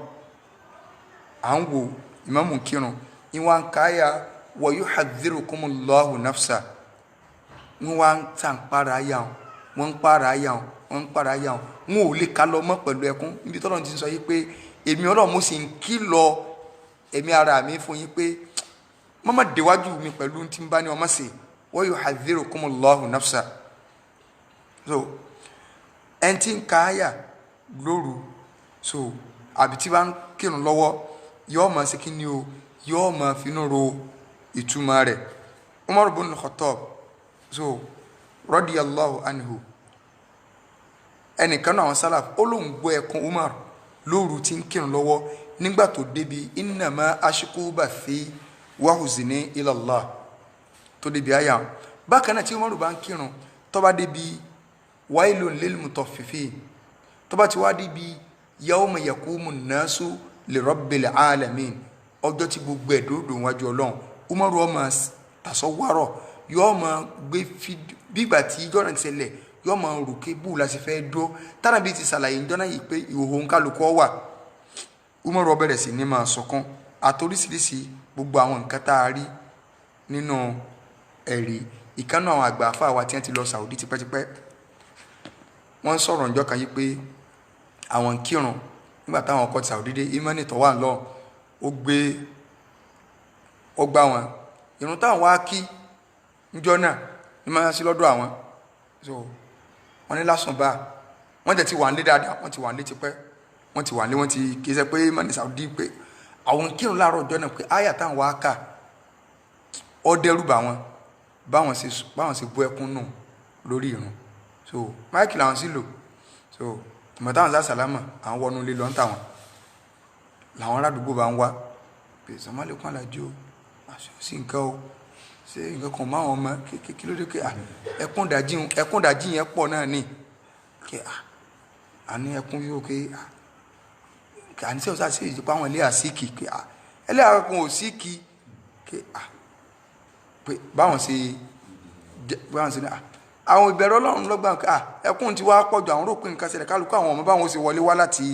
à ń wo ìmáàmù kírun ìwà ń káyà wa yuhadhdhirukumullahu nafsa wọ́n ń tàn para ayà wọ́n ń para ayà wọn ò lè ká lọ mọ́ pẹ̀lú ẹkún níbi tọ́lọ́run ti sọ yí pé èmi Ọlọ́run mo sì ń kìlọ̀ ẹ̀mí ara mi fún yín pé mọ́mọ́ déwájú mi pẹ̀lú tí ń bá ní ọmọ sí wa yuhadhdhirukumullahu nafsa so ẹni tí ń ka àyà lóru so àbí tí bá ń kírun lọ́wọ́ yóò máa ṣe kí ni o yóò máa finú ro ìtumọ̀ rẹ̀ Umar ibn Khattab so radiyallahu anhu ẹnìkan náà àwọn sálàf ó lóun gbọ́ ẹkún Umar lóru tí ń kírun lọ́wọ́ nígbà tó débi innama ashku bathi wa huzni ila Allah tó débi àyà bákan náà tí Umar bá ń kírun tó bá débi wailun lil mutaffifin tó bá ti wá débi yawma yaqumu nnasu li rabbil alamin ọjọ́ tí gbogbo ẹ̀dọ́dọ̀ wájú Ọlọ́run Umaru ọmọ tasawwaro yóò máa gbé bígbà tí ìjọ́nà ti ṣẹlẹ̀ yóò máa rò ké bú láti fẹ́ dó tánàbí ti ṣàlàyé ìjọ́nà yìí pé ìhòòhò ń kálukọ́ wà Umaru ó bẹ̀rẹ̀ sí ní máa sọkún àtoríṣiríṣi gbogbo àwọn nǹkan tá a rí nínú ẹ̀rí ìkànnà àwọn àgbà àfáà wa tí wọ́n ti lọ Saudi tipẹ́tipẹ́ wọ́n sọ̀rọ̀ ǹjọ́ kan yí pé àwọn ń kírun nígbà táwọn ọkọ̀ ti Saudi dé imani tó wà lọ ó gbá wọn ìrun táwọn wá kí njọ́ náà ní máa sí lọ́dọ̀ àwọn so wọ́n ní lásán bá wọ́n tẹ̀ ti wà nílé dáadáa wọ́n ti wà nílé tipẹ́ wọ́n ti wà nílé wọ́n ti kì í ṣe pé mọ́ni Saudi pé àwọn kírun láàárọ̀ ọjọ́ náà pé àyà táwọn wá kà ó dẹ́rù bà wọ́n báwọn ṣe bú ẹkún nù lórí ìrun so máìkì làwọn sì lò so ìmọ̀táwọn sá sàlámà àwọn wọnú ilé lọ́ntà wọn làwọn aládùúgbò bá ń wá pé sọmọlẹ́kùn alájú àṣọ sí nǹkan o ṣé nǹkan kan máa wọn mọ kí ló dé pé ẹkún dájí yẹn pọ̀ náà ni kí àní ẹkún yóò ké àní sẹ́wọ́n sá sí ìjọba àwọn ẹlẹ́yà síkì pé ẹlẹ́yà kan ò síkì pé báwọn ṣe ní àwọn ìbẹ̀rẹ̀ Ọlọ́run lọ́gbà ẹkún ti wá pọ̀jù àwọn rò pé nǹkan ṣẹlẹ̀ kálukú àwọn ọmọ báwọn ṣe wọlé wá láti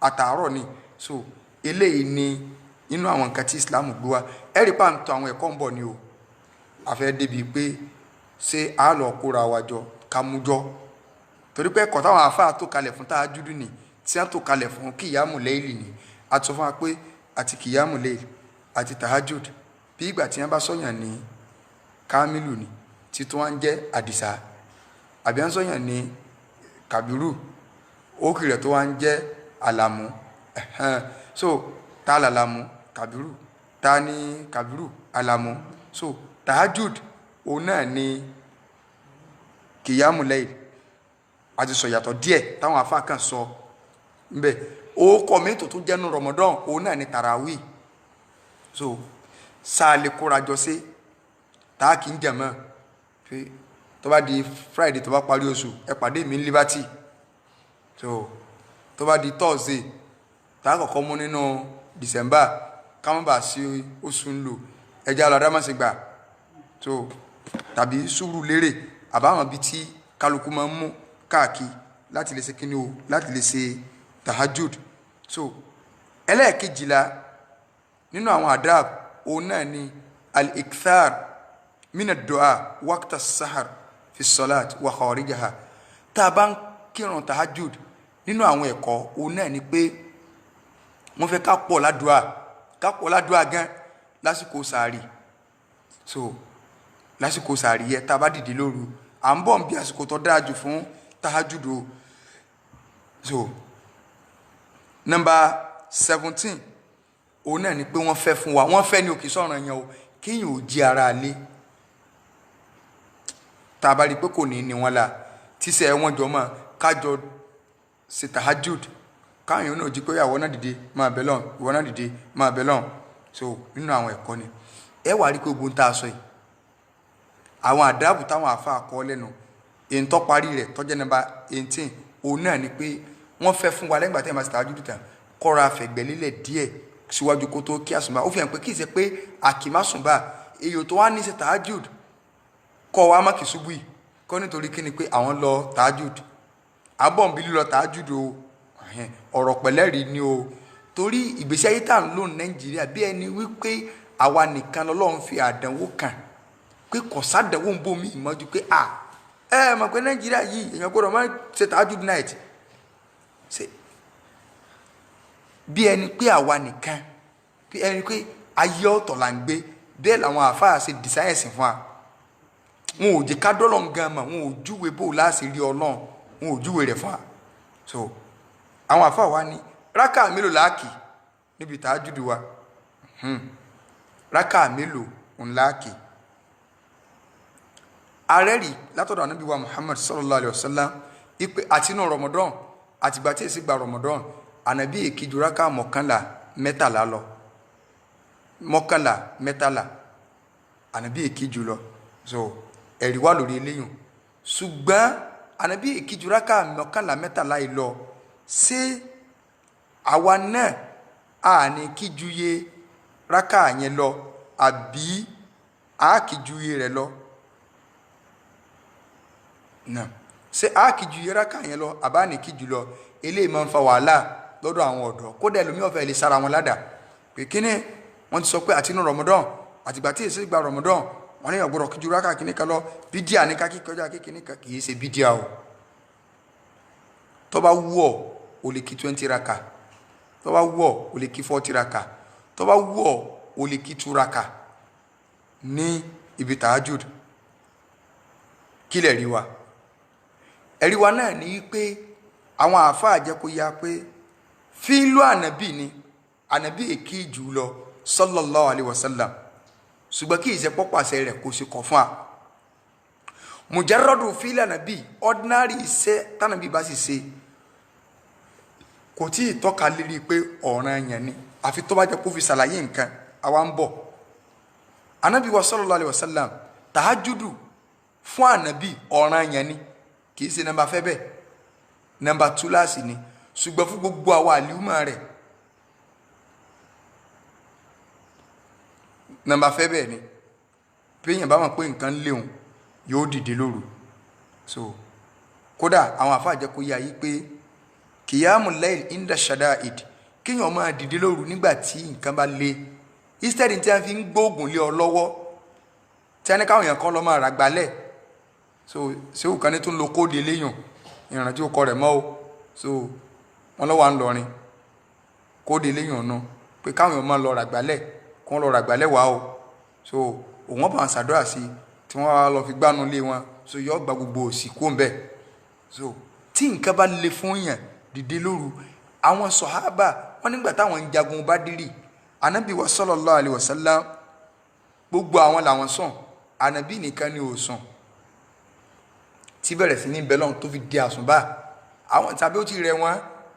àtàárọ̀ ni so eléyìí ni inú àwọn nǹkan tí Islam gbé wá ẹ̀rí pàǹtọ̀ àwọn ẹ̀kọ́ ń bọ̀ ni o àfẹ́ débi pé ṣé a lọ kóra wa jọ ká mú jọ torí pé ẹ̀kọ́ táwọn àfáà tó kalẹ̀ fún tahajjud ni tí wọ́n tó kalẹ̀ fún kíyàmù láìlì ni a sọ fún wa pé àti kíyàmù láìlì àti tahajjud bí ìgbà tí wọ́n bá sọ̀yàn ní kámílù ni tí tó wọ́n jẹ́ àdìsá àbí wọ́n sọ̀yàn ní kàbírù ókì rẹ̀ tó wọ́n jẹ́ àlàmú so ta làlàmú kàbírù ta ní kàbírù àlàmú so tahajjud òun náà ni kìyàmù láìlì àti sọ yàtọ̀ díẹ̀ táwọn afá kan sọ ńbẹ orúkọ mi tó tún jẹ́nu Ramadan òun náà ni tarawih so sáà lè kóra jọ sí táà kì í jẹ̀mọ́ pé tó bá di Friday tó bá parí oṣù ẹ pàdé mi ní Liberty so tó bá di Thursday táà kọ̀kọ́ mú nínú December káwọn bá sí oṣù ń lò ẹjẹ́ aládàmọ́sí gbà so tàbí sùúrù lérè àbáwọn bíi tí kálukú máa ń mú káàkiri láti lè ṣe kíní o láti lè ṣe tahajjud so ẹlẹ́ẹ̀kejìlá nínú àwọn adab òun náà ni al-ikthar mina du'a waqta sahar fi salat wa kharijaha tá a bá ń kírun tahajjud nínú àwọn ẹ̀kọ́ òun náà ni pé wọ́n fẹ́ ká pọ̀ ládùá gan lásìkò sàárì so lásìkò sàárì yẹ tá a bá dìde lóru à ń bọ̀ ń bí àsìkò tó dáa jù fún tahajjud o so number 17 òun náà ni pé wọ́n fẹ́ fún wa wọ́n fẹ́ ní òkè sọ̀rọ̀ yẹn o kéèyàn ò jí ara lé tá a bá rí i pé kò ní ní wọn la tíṣẹ́ wọn jọ mọ́ kájọ ṣe tahajjud káyọ̀ náà jí pé ìyàwó náà dìde máa bẹ̀ lọ́n ìwọ náà dìde máa bẹ̀ lọ́n so nínú àwọn ẹ̀kọ́ ni ẹ wà rí pé ogun tá a sọ yìí àwọn àdáàbò táwọn àfa kọ́ lẹ́nu èyí tó parí rẹ̀ tọ́jẹ́ number 18 òun náà ni pé wọ́n fẹ́ fún wa lẹ́yìn ìgbà tí ẹ̀ máa ṣe tahajjud tán kọ́ra fẹ̀gbẹ́ lélẹ̀ díẹ̀ síwájú kó tó kí àsùnbà ó fi hàn pé kì í ṣe pé àkìmásùnbà èyí tó wá ní ṣe tahajjud kọ́ wa má kì í ṣubú yìí kọ́ nítorí kí ni pé àwọn lọ tahajjud abọ́ǹbí lílọ tahajjud o ọ̀rọ̀ pẹ̀lẹ́rìí ni o torí ìgbésí ayé tá à ń lò ní Nàìjíríà bí ẹni wípé àwa nìkan lọ́lọ́run fi àdánwò kàn pé kò sádánwò ń bomi ìmọ́jú pé ẹ mọ̀ pé Nàìjíríà yìí èèyàn gbọ́dọ̀ máa ṣe tahajjud night ṣe bí ẹni pé àwa nìkan bí ẹni pé ayé ọ̀tọ̀ là ń gbé bẹ́ẹ̀ làwọn àfáà ṣe dìsáyẹ̀sì fún wa wọn ò jẹ́ ká dọ́lọ̀ ń gan mọ̀ wọn ò júwe bó láti rí Ọlọ́run wọn ò júwe rẹ̀ fún wa so àwọn àfáà wa ní rákà mélòó láàkì níbi tahajjud wa rákà mélòó ń láàkì arẹ́rì látọ̀dọ̀ Ànábì wa Muhammad sallallahu alayhi wa sallam ipe àtinú Ramadan àtìgbà tí èsì gba Ramadan Ànábì èkejì rákà mọ́kànlá mẹ́tàlá lọ mọ́kànlá mẹ́tàlá Ànábì èkejì lọ so ẹ̀rí wà lórí eléyìn ṣùgbọ́n Ànábì èkejì rákà mọ́kànlá mẹ́tàlá yìí lọ ṣé àwa náà a ní kíjúye rákà yẹn lọ àbí a kíjúye rẹ̀ lọ náà ṣé a kíjúye rákà yẹn lọ àbá ní kíjú lọ eléyìí máa ń fa wàhálà lọ́dọ̀ àwọn ọ̀dọ́ kódà ẹlòmíì ọ̀fẹ́ lè sára wọn ládàá pé kíní wọ́n ti sọ pé àtinú Ramadan àtìgbà tí èsì gba Ramadan wọ́n ní ọ̀gbọ́dọ̀ kíjú rákà kíní kan lọ bídíà ní kákí kọjá kíní kan kì í ṣe bídíà o tó bá wù ọ́ o lè kí 20 raka tó bá wù ọ́ o lè kí 40 raka tó bá wù ọ́ o lè kí 2 raka ní ibi tahajjud kí lè rí wa ẹ̀rí wa náà ní pé àwọn àáfàá jẹ́ kó yá pé fílù ànábì ni ànábì èkì jù lọ sallallahu alaihi wasallam ṣùgbọ́n kí ìṣe pọ́pàṣẹ rẹ̀ kò ṣe kọ̀ fún wa mujarradu fílù ànábì ordinary iṣẹ́ tànàbí bá sì ṣe kò tí ì tọ́ka lérí pé ọ̀ranyàn ni àfi tó bá jẹ́ kó fi ṣàlàyé nǹkan àwa ń bọ̀ ànábì wa sallallahu alaihi wasallam tàhájúdù fún ànábì ọ̀ranyàn ni kì í ṣe nọ́mbà fẹ́ bẹ́ẹ̀ nọ́mbà túláàsì ni ṣùgbọ́n fún gbogbo àwa àlùmọ́ rẹ̀ nọ́mbà fẹ́ bẹ́ẹ̀ ni péyàn bá mọ̀ pé nǹkan léwu yóò dìde lóru so kódà àwọn àfáà jẹ́ kó yá yí pé kìyàmù layl inda shada'id kéèyàn máa dìde lóru nígbà tí nǹkan bá le instead tí wọ́n fi ń gbóògùn lé ọ lọ́wọ́ tí wọ́n ní káwọn èèyàn kan lọ́ máa rà gbalẹ̀ so ṣéwù kan ní tó ń lo kóòdù eléyàn ìrántí ó kọ rẹ̀ mọ́ o so wọ́n lọ́wọ́ à ń lọrin kóòdù eléyàn náà pé káwọn èèyàn máa lọ rà gbalẹ̀ kí wọ́n lọ rà gbalẹ̀ wá o so òun bá wọn ṣàdúrà sí tí wọ́n wá lọ fi gbánu lé wọn so yọ gba gbogbo òsì kó ń bẹ̀ so tí nǹkan bá le fún yàn dìde lóru àwọn sọ̀hábà wọ́n nígbà táwọn ń jagun Bádírì ànábì wa sallallahu alaihi wasallam gbogbo àwọn làwọn sùn ànábì nìkan ni ò sùn tí bẹ̀rẹ̀ sí ní bẹ́lọ́n tó fi di àsùnbà àwọn tàbí ó ti rẹ̀ wọ́n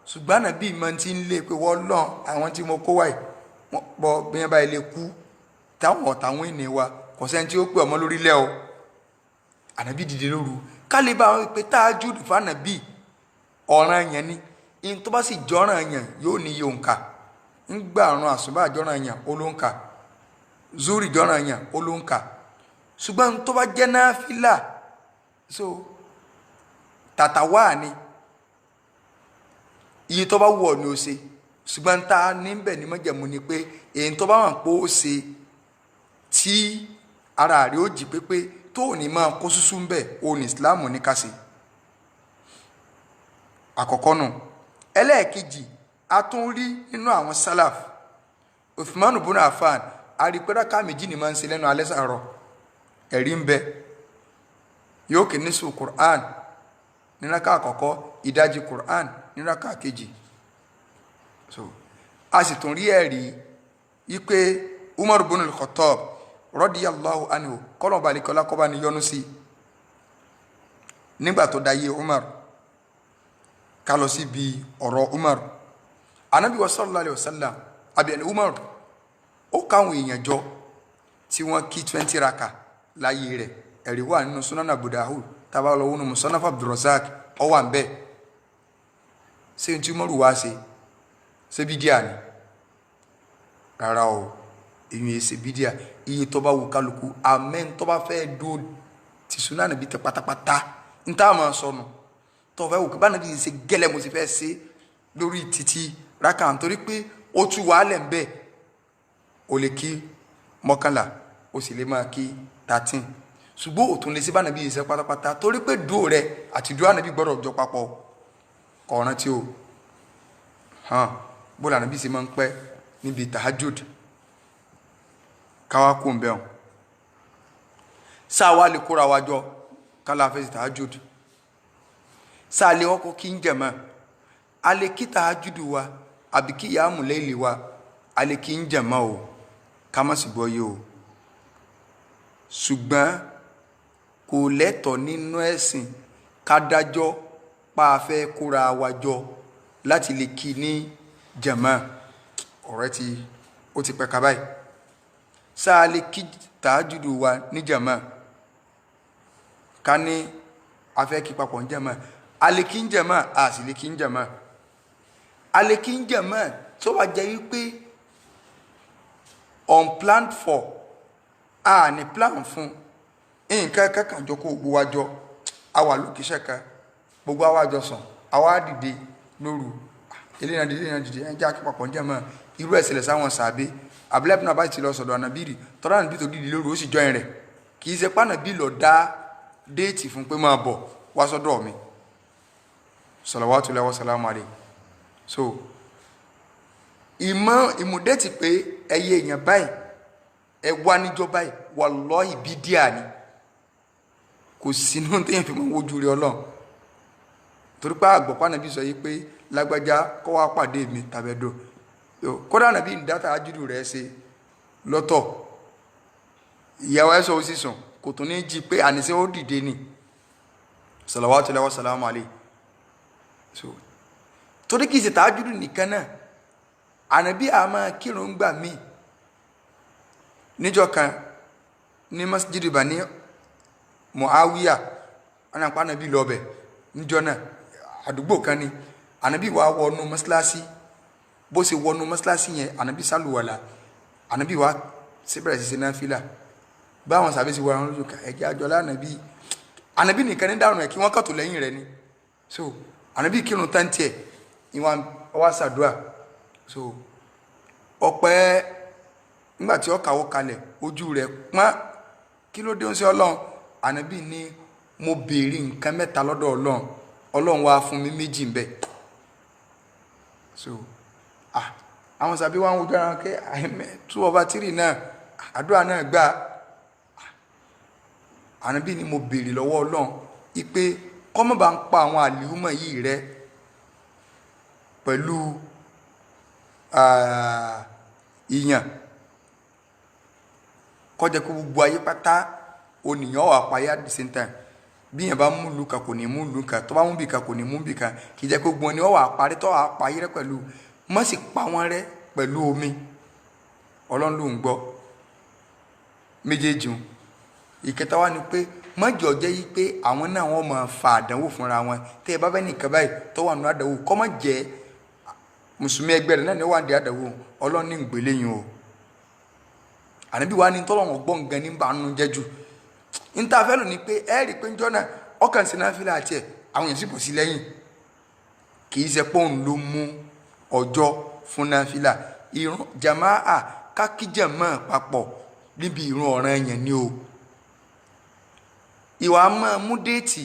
ṣùgbọ́n ànábì mọ́ ti ń lé pé wọ́n lọ́n àwọn tí mo kó wáyé wọ́n pọ̀ bí wọ́n bá ilé kú táwọn ọ̀tàwọn ènìyàn wa kò sẹ́ni tí ó pè ọmọ lórílẹ̀ o ànábì dìde lóru ká lè bá wọn pé táájúdù fànàbì ọ̀ranyàn ni in tó bá sì jọ́ranyàn yóò ní iye òǹkà ń gbà àrùn àsùnbà jọ́ranyàn olóǹkà zúrì jọ́ranyàn olóǹkà ṣùgbọ́n tó bá jẹ́ náfìlà so tàtàwá ni iye tó bá wù ọ́ ni ó ṣe ṣùgbọ́n tá a níbẹ̀ ní májẹ̀mú ni pé èyí tó bá wà pé ó ṣe tí ara rẹ̀ ó jí pépé tó ní máa kó súsú ń bẹ̀ ó ní ìsìláàmù ní ká ṣe àkọ́kọ́ nù ẹlẹ́ẹ̀kejì a tún rí nínú àwọn sálàf Uthman ibn Affan àrípẹ́ráká méjì ni máa ń ṣe lẹ́nu alẹ́ sàárọ̀ ẹ̀rí ń bẹ yóò kì ní sùn Qur'an níraka àkọ́kọ́ ìdajì Qur'an níraka kejì so a sì tún rí ẹ̀rí wípé Umar ibn al-Khattab radiyallahu anhu kọ́nà balikọ́lá kọ́ba ni yọ́nú sí nígbà tó dáyé Umar ká lọ sí bí ọ̀rọ̀ Umar Ànábì wa sallallahu alaihi wasallam abiyani Umar ó káwọn èèyàn jọ tí wọ́n kí 20 raka láyé rẹ̀ ẹ̀rí wà nínú Sunan Abu Dawud tàbá lọ wọnú Musannaf Abdurrazak ó wà ń bẹ ṣé tí Umar wá ṣe bídíà ni rárá o èyí ṣe bídíà iye tó bá wù kálukú amẹ́n tó bá fẹ́ dúró ti Sunan Nabi tẹ pátápátá ń tá a máa sọnù tó fẹ́ wù kí bá Nabi ṣe gẹ́lẹ́ mo sì fẹ́ ṣe lórí títí raka nítorí pé ó tú wàhálẹ̀ ń bẹ o lè kí 11 o sì lè máa kí 13 ṣùgbọ́n ò tún lè sí bá Nabi ṣe pátápátá torí pé dúró rẹ àti dúró Nabi gbọ́dọ̀ jọ papọ̀ kọ̀ọ̀rán tí o bóòlù Nabi ṣe máa ń pẹ́ níbi tahajjud káwá kó ń bẹ̀rùn sáà wá lè kóra wájọ kálá fẹ́ sí tahajjud sáà lè ọkọ̀ kí ń jẹ̀mọ́ a lè kí tahajjud wa àbí kí yàmù layli wa a lè kí ń jẹ̀mọ́ o ká má sì gbọ́ yé o ṣùgbọ́n kò lẹ́tọ̀ọ́ nínú ẹ̀sìn ká dájọ́ pa afẹ́ kóra wájọ láti lè kí ní jẹ̀mọ́ ọ̀rẹ́ tí ó ti pẹ̀ka báyìí sáà lè kí tahajjud wa ní jẹ̀mọ́ ká ní afẹ́ kí papọ̀ ń jẹ̀mọ́ a lè kí ń jẹ̀mọ́ a sì lè kí ń jẹ̀mọ́ a lè kí ń jẹ̀mọ́ tó wà jẹ́ wípé unplanned for a ní plan fún nǹkan kankan jọ kó gbogbo wájọ àwa lókìṣẹ́ kan gbogbo àwájọ sàn àwa dìde lóru eléyàn dìde ẹjẹ́ akípapọ̀ ń jẹ̀mọ́ irú ẹ̀sẹ̀lẹ̀ sáwọn sàbẹ́ abúlẹ́bùn náà bá ti lọ sọ̀dọ̀ ànàbírì tọ́lá ànàbí tó dìde lóru ó sì jọyìn rẹ̀ kì í ṣe pànàbí lọ dá déètì fún pé máa bọ̀ wá sọ́dọ̀ mi salawatullahi wa salamu alayhi so ìmúdẹ́tì pé ẹyẹ èèyàn báyìí ẹ wá níjọ báyìí wallahi bídíà ni kò sínú téèyàn fi mọ́ wojú rí Ọlọ́run torí pé àgbọ̀pá nàbí sọ yìí pé lágbájá kọ́ wá pàdé mi tàbẹ́dọ̀ kódà nàbí ìdáta ajúdù rẹ̀ ṣe lọ́tọ̀ ìyàwó ẹ̀sọ́ òsì sùn kò tún ní jí pé àníṣe ó dìde ni salawatullahi wa salamu alayhi so torí kìí ṣe tàájúdù nìkan náà ànàbí àmọ́ kírun gbà míì níjọ́ kan ní masjid Bani Muawiya ọ̀nà àpá ànàbí lọ́bẹ̀ níjọ́ náà àdúgbò kan ni ànàbí wà wọnú mọ́sálásí bó ṣe wọnú mọ́sálásí yẹn ànàbí sálùwàlà ànàbí wà síbẹ̀rẹ̀ sí ṣe náfìlà báwọn sàbẹ̀ sí wọ́n lójú ká ẹ̀jẹ̀ àjọlá ànàbí nìkan ní dáhùn ẹ̀ kí wọ́n kàtó lẹ́yìn rẹ̀ ni so ànàbí kírun táǹtì ẹ̀ ìwọ̀n ọwá sàdúà so ọpẹ́ nígbàtí ó kàwọ́ kalẹ̀ ojú rẹ̀ pọ́n kí ló dé ń ṣe Ọlọ́run ànàbí ní mo béèrè nǹkan mẹ́ta lọ́dọ̀ Ọlọ́run Ọlọ́run wá fún mi méjì ńbẹ̀ so àwọn sàbí wọn wojú ara kẹ 2/3 náà àdúrà náà gbà ànàbí ní mo béèrè lọ́wọ́ Ọlọ́run ipe kọ́mọ̀ bá ń pa àwọn àlìhùmọ̀ yìí rẹ pẹ̀lú ìyàn kọjá kó gbogbo ayé pátá oníyàn wà payá at the same time bí yẹn bá mú ìlú kan kò ní mú ìlú kan tó bá mú bì kan kò ní mú bì kan kì í jẹ́ kó gbọ́n ni wọ́n wà parí tó wà payé rẹ pẹ̀lú mọ́ sì pa wọ́n rẹ pẹ̀lú omi Ọlọ́run ló ń gbọ́ méjèèjì ìkẹta wá ni pé mọ́jọ jẹ́ yí pé àwọn náà wọ́n máa fa àdánwò fúnra wọn tẹ́ ẹ bá fẹ́ nìkan báyìí tó wà nínú àdánwò kọ́ mọ́ jẹ́ mùsùlùmí ẹgbẹ́ rẹ̀ náà ni ó wà ní àdánwò Ọlọ́run ní ìgbélé yìí o ànábì wa ní tọ́lọ́wọ̀n gbọ́n gan ní bá nínú jẹ́ jù níta fẹ́ lò ní pé ẹ rí i pé njọ́ náà ọkàn sí náfìlà àti ẹ̀ àwọn èèyàn sì bọ̀ sí lẹ́yìn kì í ṣe pé òun ló mú ọjọ́ fún náfìlà ìrun jàmáà kákíjàmá papọ̀ níbi ìrun ọ̀ranyàn ni o ìwà máa mú déètì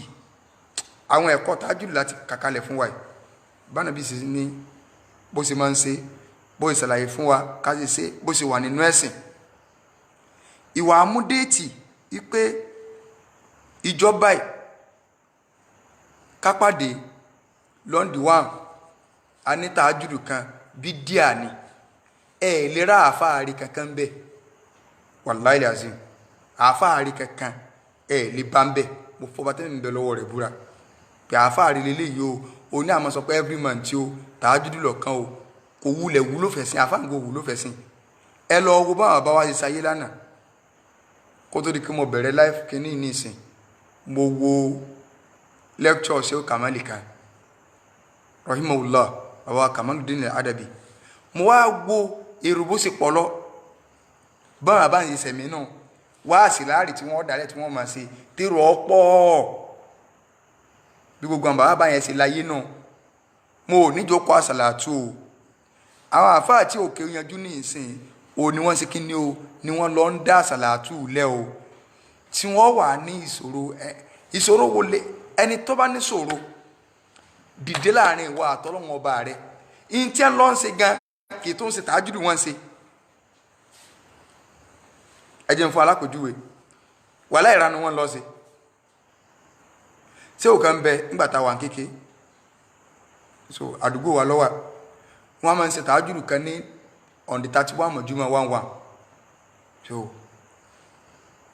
àwọn ẹ̀kọ́ tájùlù láti kàkalẹ̀ fún wa yìí bánàbí sì ní bó ṣe máa ń ṣe bó ṣe ṣàlàyé fún wa ká ṣe ṣe bó ṣe wà nínú ẹ̀sìn ìwà amúdéètì wípé ìjọba yìí kápàdé lọ́ndì wà á ní tájùlù kan bí díà ni lè ra àfáàrí kankan bẹ́ẹ̀ wàláhì azim àfáàrí kankan lè bá ń bẹ̀ mo fọba tẹ́lẹ̀ ń bẹ lọ́wọ́ rẹ̀ búra pé àfáàrí lélẹ̀ yìí o ní àmọ́ sọ pé every month tí o tàájúdù lọ́kàn o kò wulẹ̀ wúlò fẹ̀sìn àfáàgbò wúlò fẹ̀sìn ẹ lọ wo báwọn bá wá ṣe sayé lánàá kó tó di kí mo bẹ̀rẹ̀ life kìíní nísìn mo wo lecture ṣe Kamali kan rahimahullah bàbá Kamaluddin Adabi mo wá wo èrò bó ṣe pọ̀ lọ báwọn bá ń ṣe sẹ̀mí náà wá sí láàrí tí wọ́n dálẹ̀ tí wọ́n máa ṣe tèrò ọ̀pọ̀ bí gbogbo àwọn bàbá yẹn ṣe láyé náà mo ò níjókòó àsàlátù o àwọn àfáà tí òkè yanjú ní ìsìn o ni wọ́n ṣe kí ni o ni wọ́n lọ ń dá àsàlátù lẹ́ o tí wọ́n wà ní ìṣòro wo lé ẹni tó bá ní ṣòro dìde láàrin ìwà àtọ́lọ́wọ́n ọba rẹ̀ ìyìn tí ẹ lọ ń ṣe gan kì í tó ń ṣe tàájúdù wọn ṣe ẹjẹ ń fún alákòjúwe wà láìránu wọn lọ sí tí ò kàn bẹ nígbàtà wà kéèké so àdúgbò wa lọ́wà wọ́n máa ń ṣe tàájúdù kan ní on the 31 mọ̀júmọ̀ 11 so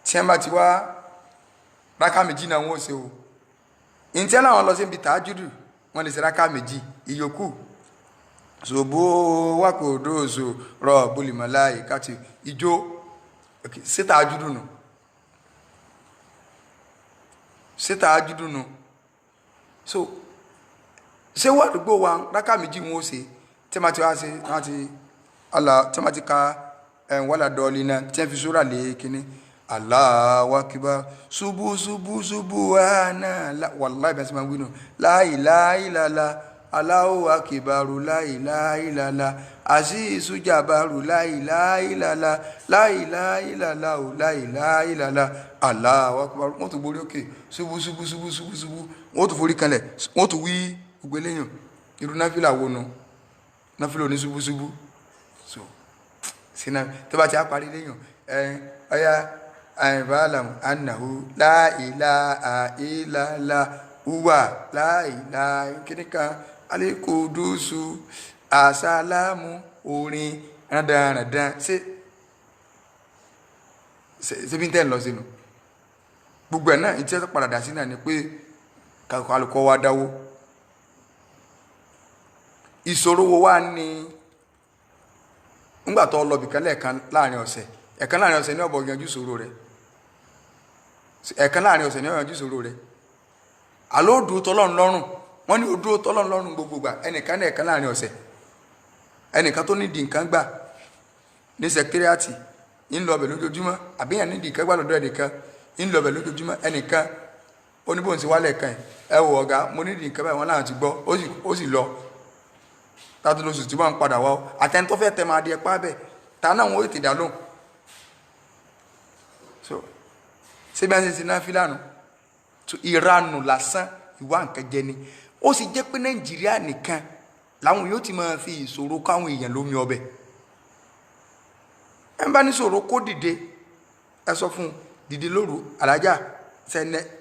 tí wọ́n bá ti wá rákà méjì náà wọ́n ṣe o in tí wọ́n lọ sí ibi tàájúdù wọ́n lè ṣe rákà méjì ìyókù ṣòbó wákòdóòṣò rọ̀ bólìmọ̀lá ìkàtì ìjó síta ajúdùnù so ṣé wà dùgbò wa rákà méjì wọn ó ṣe tí ma ti wá ṣe tí ma ti ka wàlà dọ́ọ̀lì náà tí wọ́n fi sóra lé kíní Allahu akbar ṣubú wàláhì bẹ́ẹ̀ sí máa wínú la ilaha illallah Allahu akibaru la ilaha illallah azizu jabaru la ilaha illallah la ilaha illallah la ilaha illallah Allahu akbar wọ́n tó borí òkè ṣubú wọ́n tó forí kanlẹ̀ wọ́n tó wí ògbéléyàn irú náfìlà wọnú náfìlà ní ṣubú so sínú tó bá ti á parí léyàn ọya àìbálàm annahu la ilaha illallah huwa la ilaha kíníkan alikudusu asalamu orin rándanràndan ṣe bí n tẹ́ ń lọ sínú gbogbo ẹ̀ náà ìtí ẹ̀ padà dà sí náà ni pé kálukọ́ wa dáwó ìṣòro wo wá ní ńgbà tó lọ bìkan lẹ́ẹ̀kan láàrin ọ̀sẹ̀ ẹ̀kan láàrin ọ̀sẹ̀ ní ọ̀bọ̀ yanjú ìṣòro rẹ̀ ẹ̀kan láàrin ọ̀sẹ̀ ní ọ̀yanjú ìṣòro rẹ̀ àló dúró tọ́lọ́run lọ́rùn wọ́n ní ó dúró tọ́lọ́run lọ́rùn gbogbo gbà ẹnìkan ní ẹ̀kan láàrin ọ̀sẹ̀ ẹnìkan tó nídìí nǹkan gbà ní sẹkítírìàtì ń lọ bẹ̀ lójoojúmọ́ àbíyàn nídìí nǹkan gbà lọ́dọ̀ ẹnìkan ń lọ bẹ̀ lójoojúmọ́ ẹnìkan oníbòun ti wálẹ̀ kan ẹ wò ọ̀gá mo nídìí nǹkan báyìí wọn láwọn ti gbọ́ ó sì lọ tátó lóṣù tí wọ́n ń padà wá àtẹni tó fẹ́ tẹ máa di ẹpá bẹ́ẹ̀ ta náà wọn ó ti dá lóhùn so ṣé bí wọ́n ṣe ti náà fílànù ìranù lásán ìwà nǹkan jẹ ni ó sì jẹ́ pé Nàìjíríà nìkan làwọn yóò ti máa fi ìṣòro káwọn èèyàn lómi ọbẹ̀ ẹ bá ní ṣòro kó dìde ẹ sọ fún dìde lóru alájà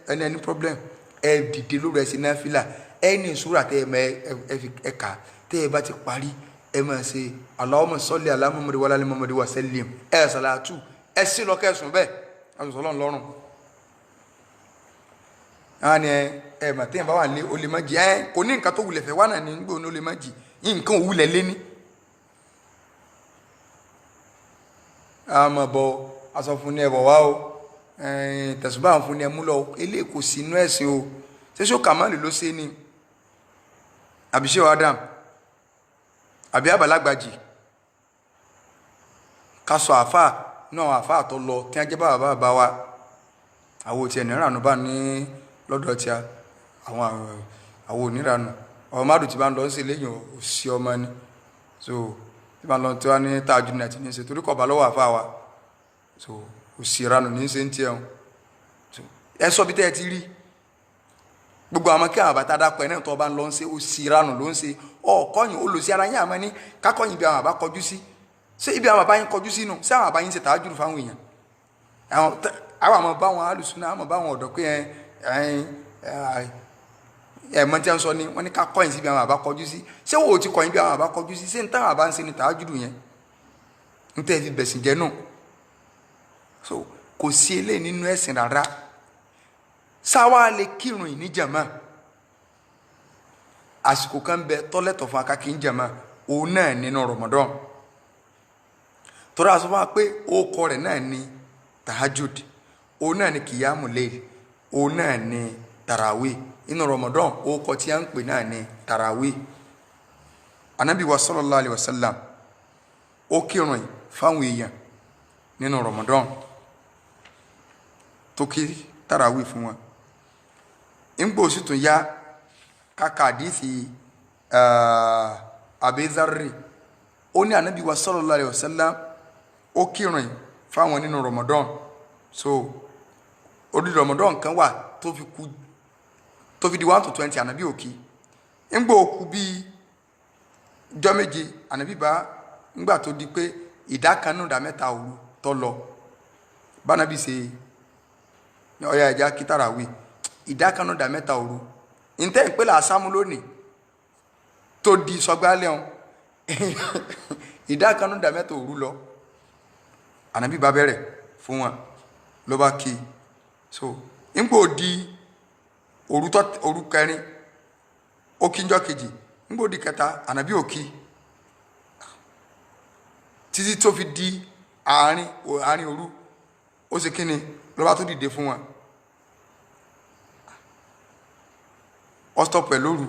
ẹni problem ẹ dìde lóru ẹ sí náà fílà ẹ ní ìṣúra tẹ ẹ kà tẹ ẹ bá ti parí ẹ máa ṣe Allahumma salli ala Muhammad wa ala Muhammad wa sallim ẹ sàlátù ẹ sí lọ kẹsùn bẹ́ẹ̀ àtúnṣọlọ́run lọ́rùn àwọn ni ẹ mà téèyàn bá wà lé o lè má jì kò ní nǹkan tó wulẹ̀ fẹ́ wà náà ní gbé òun ó lè má jì nǹkan òwúlẹ̀ lé ní. àmọ́ bọ̀ aṣọ fún ni ẹ bọ̀ wá o tẹ̀sùbá àwọn fún ni ẹ mú lọ eléyìí kò sí inú ẹ̀sìn o ṣé ṣó Kàmáàlì ló ṣe ni àbí ṣé Adam àbí àbálàgbàjì ká sọ àáfàá náà àáfàá tó lọ tí wọ́n jẹ́ bàbá wa àwọn òtí ẹ̀ nírànú bá ní lọ́dọ̀ tí àwọn onírànú ọmọ mádùn tí bá ń lọ sí lẹ́yìn òsì ọmọ ni so tí bá ń lọ tí wọ́n ní tààjú ní àti ní ṣe torí kọ̀ bá lọ́wọ́ àáfàá wa so òsì ìranù ní ṣe ń tiẹ̀ hàn ẹ sọ bí tẹ́ ẹ ti rí gbogbo àwọn kí àwọn àbátá dápọ̀ ẹ̀ náà tó bá ń lọ ń ṣe òsì ìranù ló ń ṣe ọ̀kọ́yìn ó lò sí ara yín àmọ́ ní kákọ́yìn bí àwọn àbá kọjú sí ṣé ibi àwọn àbá yín kọjú sínú ṣé àwọn àbá yín ṣe tààjú fáwọn èèyàn àwọn àmọ́ bá wọn alùsùnà àmọ́ bá wọn ọ̀dọ́ pé ẹ̀mọ́ tí wọ́n sọ ni wọ́n ní ká kọ́yìn sí bí àwọn àbá kọjú sí ṣé wò ó ti kọ́yìn bí àwọn àbá kọjú sí ṣé ń táwọn àbá ń ṣe ni tààjú yẹn ń tẹ́ fi bẹ̀sìn jẹ́ náà so kò sí eléyìí nínú ẹ̀sìn rárá sáwá lè kírun ìníjàmá àsìkò kan bẹ tọ́lẹ̀tọ̀ fún akáki ń jàmá òun náà nínú Ramadan tọ́lá sọ fún wa pé ó kọ rẹ̀ náà ní tahajud òun náà ní kìyàmù layl òun náà ní tarawih inú Ramadan ó kọ tí a ń pè náà ní tarawih Ànábì wa sallallahu alayhi wa sallam ó kírun fáwọn èèyàn nínú Ramadan tó kí tarawih fún wọn ńgbò sì tún yá kàkà àdìsí Abi Dharri ó ní Ànábì wa sallallahu alayhi wa sallam ó kírun fáwọn nínú Ramadan so odi Ramadan kan wà tó fi di 1 to 20 Ànábì òkì ńgbò òkú bíi jọ́ méje Ànábì bá ńgbà tó di pé ìdá kan nù ìdá mẹ́ta òru tó lọ bánabi ṣe ọ̀yà ẹ̀já kí tarawih ìdá kan nù ìdá mẹ́ta òru ntẹ́ ń pè lásámú lónìí tó di sọgbálẹ̀ ọ̀hún ìdá kan nù ìdá mẹ́ta òru lọ Ànábì bá bẹ̀rẹ̀ fún wọn ló bá kí so ńgbò di òru kẹrin ó kí njọ́ kejì ńgbò di kẹta Ànábì ò kí títí tó fi di àárín òru ó sì kíni ló bá tó dìde fún wọn ó stop pẹ̀lú òru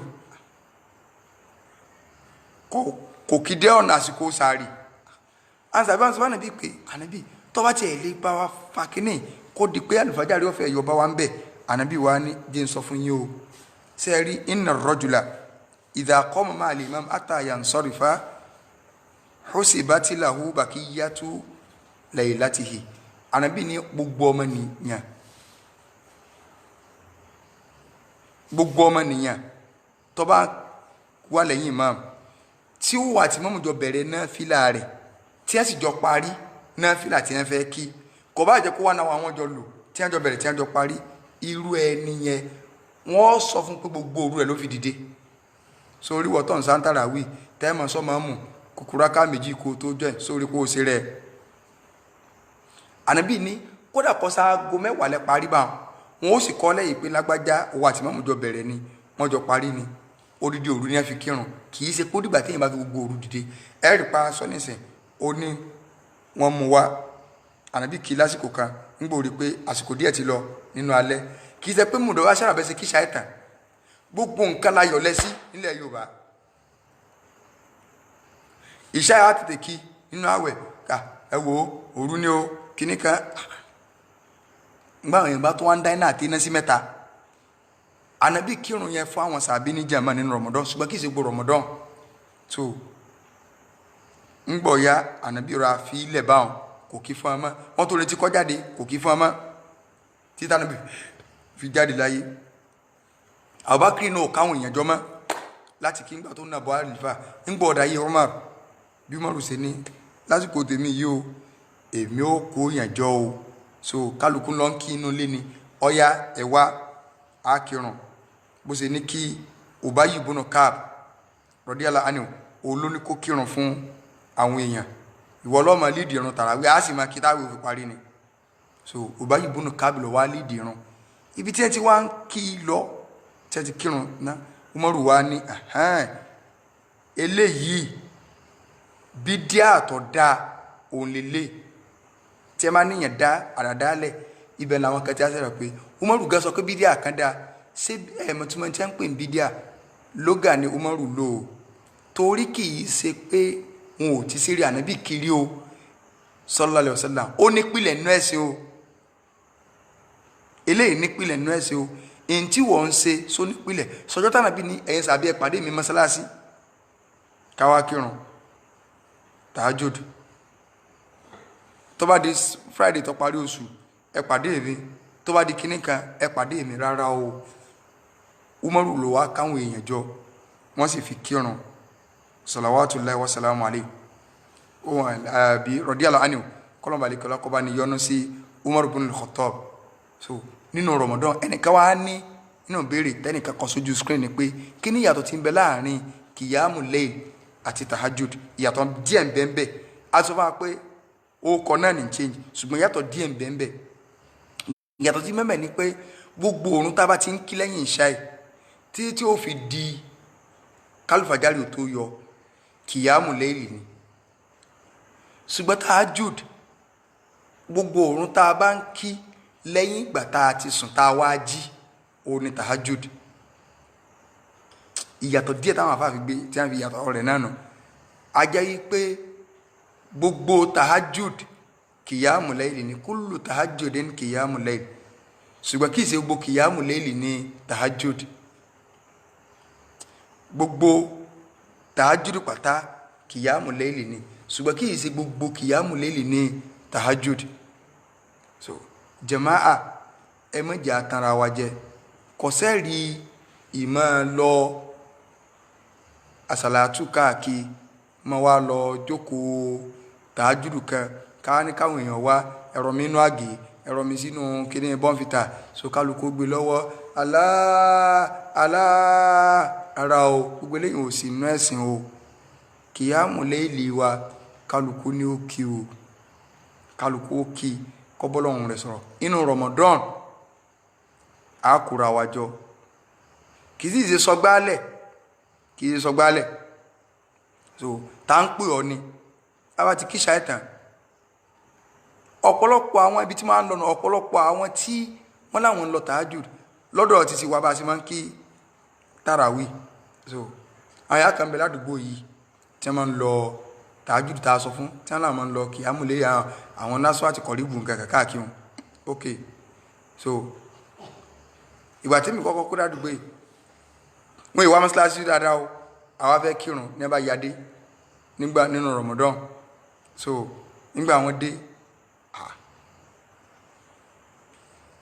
kò kí dé ọ̀nà àsìkò sàárì àǹsàbí àwọn sọ́bàánà bíi pé Ànábì tó bá tiẹ̀ lè bá wa fa kíní kó di pé àlùfájàrí ọ̀fẹ́ yóò bá wa ń bẹ̀ Ànábì wa ní jẹ́ ń sọ fún yín o ṣe rí inna ar-rajula idha qama ma'a al-imam hatta yansarifa husibati lahu bakiyatu laylatihi Ànábì ní gbogbo ọmọ nìyàn tó bá wà lẹ́yìn imam tí ó wà tí mọ́mù jọ bẹ̀rẹ̀ náfìlà rẹ̀ tí ẹ sì jọ parí náfìlà tí wọ́n fẹ́ kí kò bá jẹ́ kó wà náà àwọn jọ lò tí wọ́n jọ bẹ̀rẹ̀ tí wọ́n jọ parí irú ẹni yẹn wọ́n sọ fún pé gbogbo òru ẹ̀ ló fi dìde sórí wọ́tọ̀ nsàntàrà wí tẹ́ẹ̀mọ̀ sọ́mọ́ mù kùkùrákà méjì kó tó jẹ́ sórí kó o ṣe rẹ̀ ànábì ní kódà kọ́sá aago mẹ́wàá lẹ parí bá wọn ó sì kọ́ lẹ́yìn pé lágbájá owó àti mọ́mú jọ bẹ̀rẹ̀ ni wọ́n jọ parí ni odidi òru ni wọ́n fi kírun kì í ṣe kó dìgbà téèyàn bá fi gbogbo òru dìde ẹ̀rì pa sọ́nìsìn ó ní wọ́n mú wá ànábì kí lásìkò kan nígbà orí pé àsìkò díẹ̀ ti lọ nínú alẹ́ kì í ṣe pé mùdọ̀ wá ṣàràbẹ́sẹ̀ kí ṣàìtàn gbogbo nǹkan la yọ̀ lẹ́sí nílẹ̀ Yorùbá ìṣáyà tètè kí nínú àwẹ̀ ẹ wo òru ni o kíní kan gbà àwọn èèyàn tó wá ń dá iná àti iná sí mẹ́ta ànábì kírun yẹn fún àwọn sàbí ní jàmá nínú Ramadan ṣùgbọ́n kì í ṣe gbogbo Ramadan tó ń gbọ̀ ya ànábì ra fi ilẹ̀ báwọn kò kí fún ọmọ wọn tó retí kọ́ jáde kò kí fún ọmọ títà ànábì fi jáde láyé Abubakar náà káwọn èèyàn jọ mọ́ láti kí ngbà tó ń nàbọ̀ àlìfà ń gbọ́ ọ̀dà yìí Umar bí Umaru ṣe ní lásìkò tèmi yìí o èmi ó kó yàn jọ o so kálukú lọ ń kí inú ilé ni ọya ẹwà akírun bó ṣe ní kí Ubayy ibn Ka'b radiyallahu anhu olóní kó kírun fún àwọn èèyàn ìwọ lọ́mọ lídìí irun tàràwí á sì máa kí táwé òfin parí ni so Ubayy ibn Ka'b lọ wá lídìí irun ibi tí ẹ ti wá ń kí lọ tí ẹ ti kírun náà Umaru wá ní eléyìí bídíà tó dáa òun lélẹ̀ tí ẹ máa níyàn dá àdàdálẹ̀ ibẹ̀ làwọn kan tí a sọ̀rọ̀ pé Umaru gan sọ pé bídíà kan dáa ṣé ẹ̀mọ̀ tí wọ́n ti ń pè ní bídíà lóga ni Umaru lò ó torí kì í ṣe pé wọn ò ti ṣeré ànábì kiri o sallallahu alaihi wasallam ó nípìlẹ̀ nínú ẹ̀sìn o eléyìí nípìlẹ̀ nínú ẹ̀sìn o èyí tí wọ́n ń ṣe só nípìlẹ̀ sọjọ́ tànàbí ní ẹ̀yin sàbí ẹ pàdé mi mọ́sálásí káwá kírun tahajjud tó bá di Friday tó parí oṣù ẹ pàdé mi tó bá di kíní kan ẹ pàdé mi rárá o Umaru ló wá káwọn èèyàn jọ wọ́n sì fi kírun salawatullahi wa salamu alayhi ohun àbí radiyallahu anhu kọlọ̀bàlẹ̀ kọlọ́kọba ni yọ́nú sí Umar ibn al-Khattab so nínú Ramadan ẹnìkan wá ní nínú béèrè tẹ́nìkan kan sójú screen ni pé kí ni ìyàtọ̀ tí ń bẹ láàrin kìyàmù layl àti tahajjud ìyàtọ̀ díẹ̀ ń bẹ ń bẹ a sọ fún wa pé orúkọ náà ní change ṣùgbọ́n ìyàtọ̀ díẹ̀ ń bẹ ń bẹ ìyàtọ̀ tí mẹ́mẹ́ ni pé gbogbo òrùn tá a bá ti ń kí lẹ́yìn ìṣáì tí ó fi di kálùfàjárì ò tó yọ kìyàmù layl ni ṣùgbọ́n tahajjud gbogbo òrùn tá a bá ń kí lẹ́yìn ìgbà tá a ti sùn tá a wá jí òun ni tahajjud ìyàtọ̀ díẹ̀ táwọn afáàfi gbé tí wọ́n fi yàtọ̀ rẹ̀ náà nù ajá yí pé gbogbo tahajjud kìyàmù layl ni kullu tahajjudin kìyàmù layl ṣùgbọ́n kì í ṣe gbogbo kìyàmù layl ni tahajjud gbogbo tahajjud pátá kìyàmù layl ni ṣùgbọ́n kì í ṣe gbogbo kìyàmù layl ní tahajjud so jama'a ẹ má jẹ́ atanra wa jẹ kò sẹ́rí ìmọ̀ lọ àsàlátù káàkiri mọ́ wá lọ jókòó tahajjud kan káwá ní káwọn èèyàn wá ẹ̀rọ mi inú àgè ẹ̀rọ mi sínú kíní bọ́ǹfìtà so kálukú gbé lọ́wọ́ ara o gbogbo eléyìí ò sí inú ẹ̀sìn o kìyàmù layli wa kálukú ní ó kí o kálukú ó kí kọ́bọ́lọ́hún rẹ̀ sọ̀rọ̀ inú Ramadan a kóra wa jọ kì í sì ṣe sọgbálẹ̀ so tá ń pè ọ ni a bá ti kí ṣàìtàn ọ̀pọ̀lọpọ̀ àwọn ibi tí máa ń lọ́nà ọ̀pọ̀lọpọ̀ àwọn tí wọ́n láwọn ń lọ tahajjud lọ́dọ̀ ti sì wá bá a sì máa ń kí tàràwí so àwọn yàrá kan bẹ ládùúgbò yìí tí wọ́n máa ń lọ tahajjud tá a sọ fún tí wọ́n náà máa ń lọ kìyàmù layl àwọn násọ àti kọ̀ríbù nǹkan káàkiri wọn ok so ìgbà tí mi kọ́kọ́ kó ládùúgbò yìí wọ́n ìwà mọ́sálásí dáadáa o àwa fẹ́ kírun ní bá yadé nígbà nínú Ramadan so nígbà wọn dé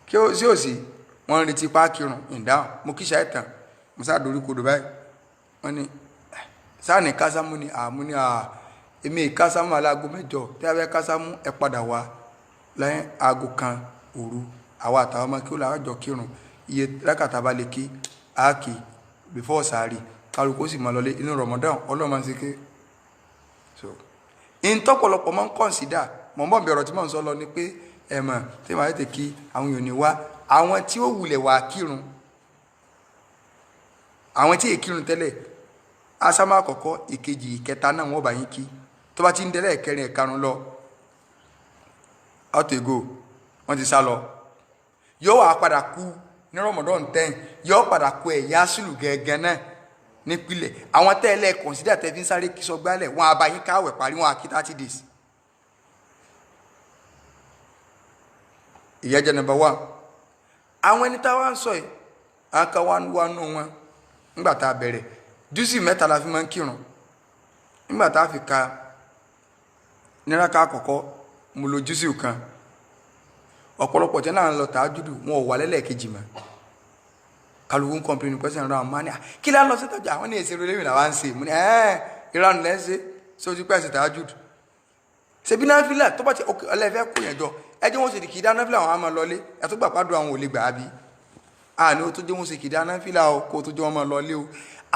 kí ó sí òsì wọ́n ń retí pákírun ìdáhùn mo kí ṣàìtàn mo sáà dorí kodò báyìí wọ́n ní sáà ní kásámù ni àmú ní èmi kásámù alágo 8 tí a fẹ́ kásámù ẹ padà wá lẹ́yìn aago kan òru àwa àtàwọn ọmọ kí ó làwọn jọ kírun iye rákàtà bá lè kí áàkì before sàárì kálukú sì máa lọlé inú Ramadan ọlọ́mọ ń seke so in tọ́pọ̀lọpọ̀ máa ń consider mọ̀ mọ́ bí ọ̀rọ̀ tí mò ń sọ lọ ni pé ẹ̀mọ̀ tí màá tètè kí àwọn èèyàn ní wá àwọn tí ó wulẹ̀ wá kírun àwọn tí èkírun tẹ́lẹ̀ asámà àkọ́kọ́ ìkejì ìkẹta náà wọ́n bá yín kí tó bá ti ń dẹ́lẹ̀ ẹ̀kẹrin ẹ̀karùn lọ out ago wọ́n ti sá lọ yóò wá padà kú ní Ramadan 10 yóò padà kú ẹ̀yà sùlù gẹ́gẹ́ náà nípìnlẹ̀ àwọn tẹ́lẹ̀ consider tẹ́ fi ń sáré kí sọ gbálẹ̀ wọn àbáyín káwẹ̀ parí wọn àkí 30 days ìyẹn jẹ́ number 1 àwọn ẹni táwa ń sọ yìí àwọn kan wá nù wọn nígbà tá a bẹ̀rẹ̀ júùsì mẹ́ta la fi máa ń kírun nígbà tá a fi ka níraka àkọ́kọ́ mo lo júùsì kan ọ̀pọ̀lọpọ̀ tẹ́ náà ń lọ tàájúdù wọn ò wà lẹ́lẹ́kejì mọ́ kálukú ń kọ́mpléènì pẹ́sẹ̀ ńlá ọmọ ní kí lá lọ sí tọ́jú àwọn ní èsì rẹ̀ làwọn ń ṣe mo ní ìranù lẹ́sẹ̀ sójú pẹ́sì tàájúdù ṣebí náfìlà tó bá ti ọlẹ́fẹ́ kó yẹn jọ ẹjẹ́ wọn sì di kìdá náfìlà àwọn àmọ́ lọlé ẹ̀ tó gbà pàdùn àwọn ò lè gbà á bí àní ó tó jẹ́ wọn sì kìdá náfìlà o kó tó jẹ́ wọn mọ́ lọlé o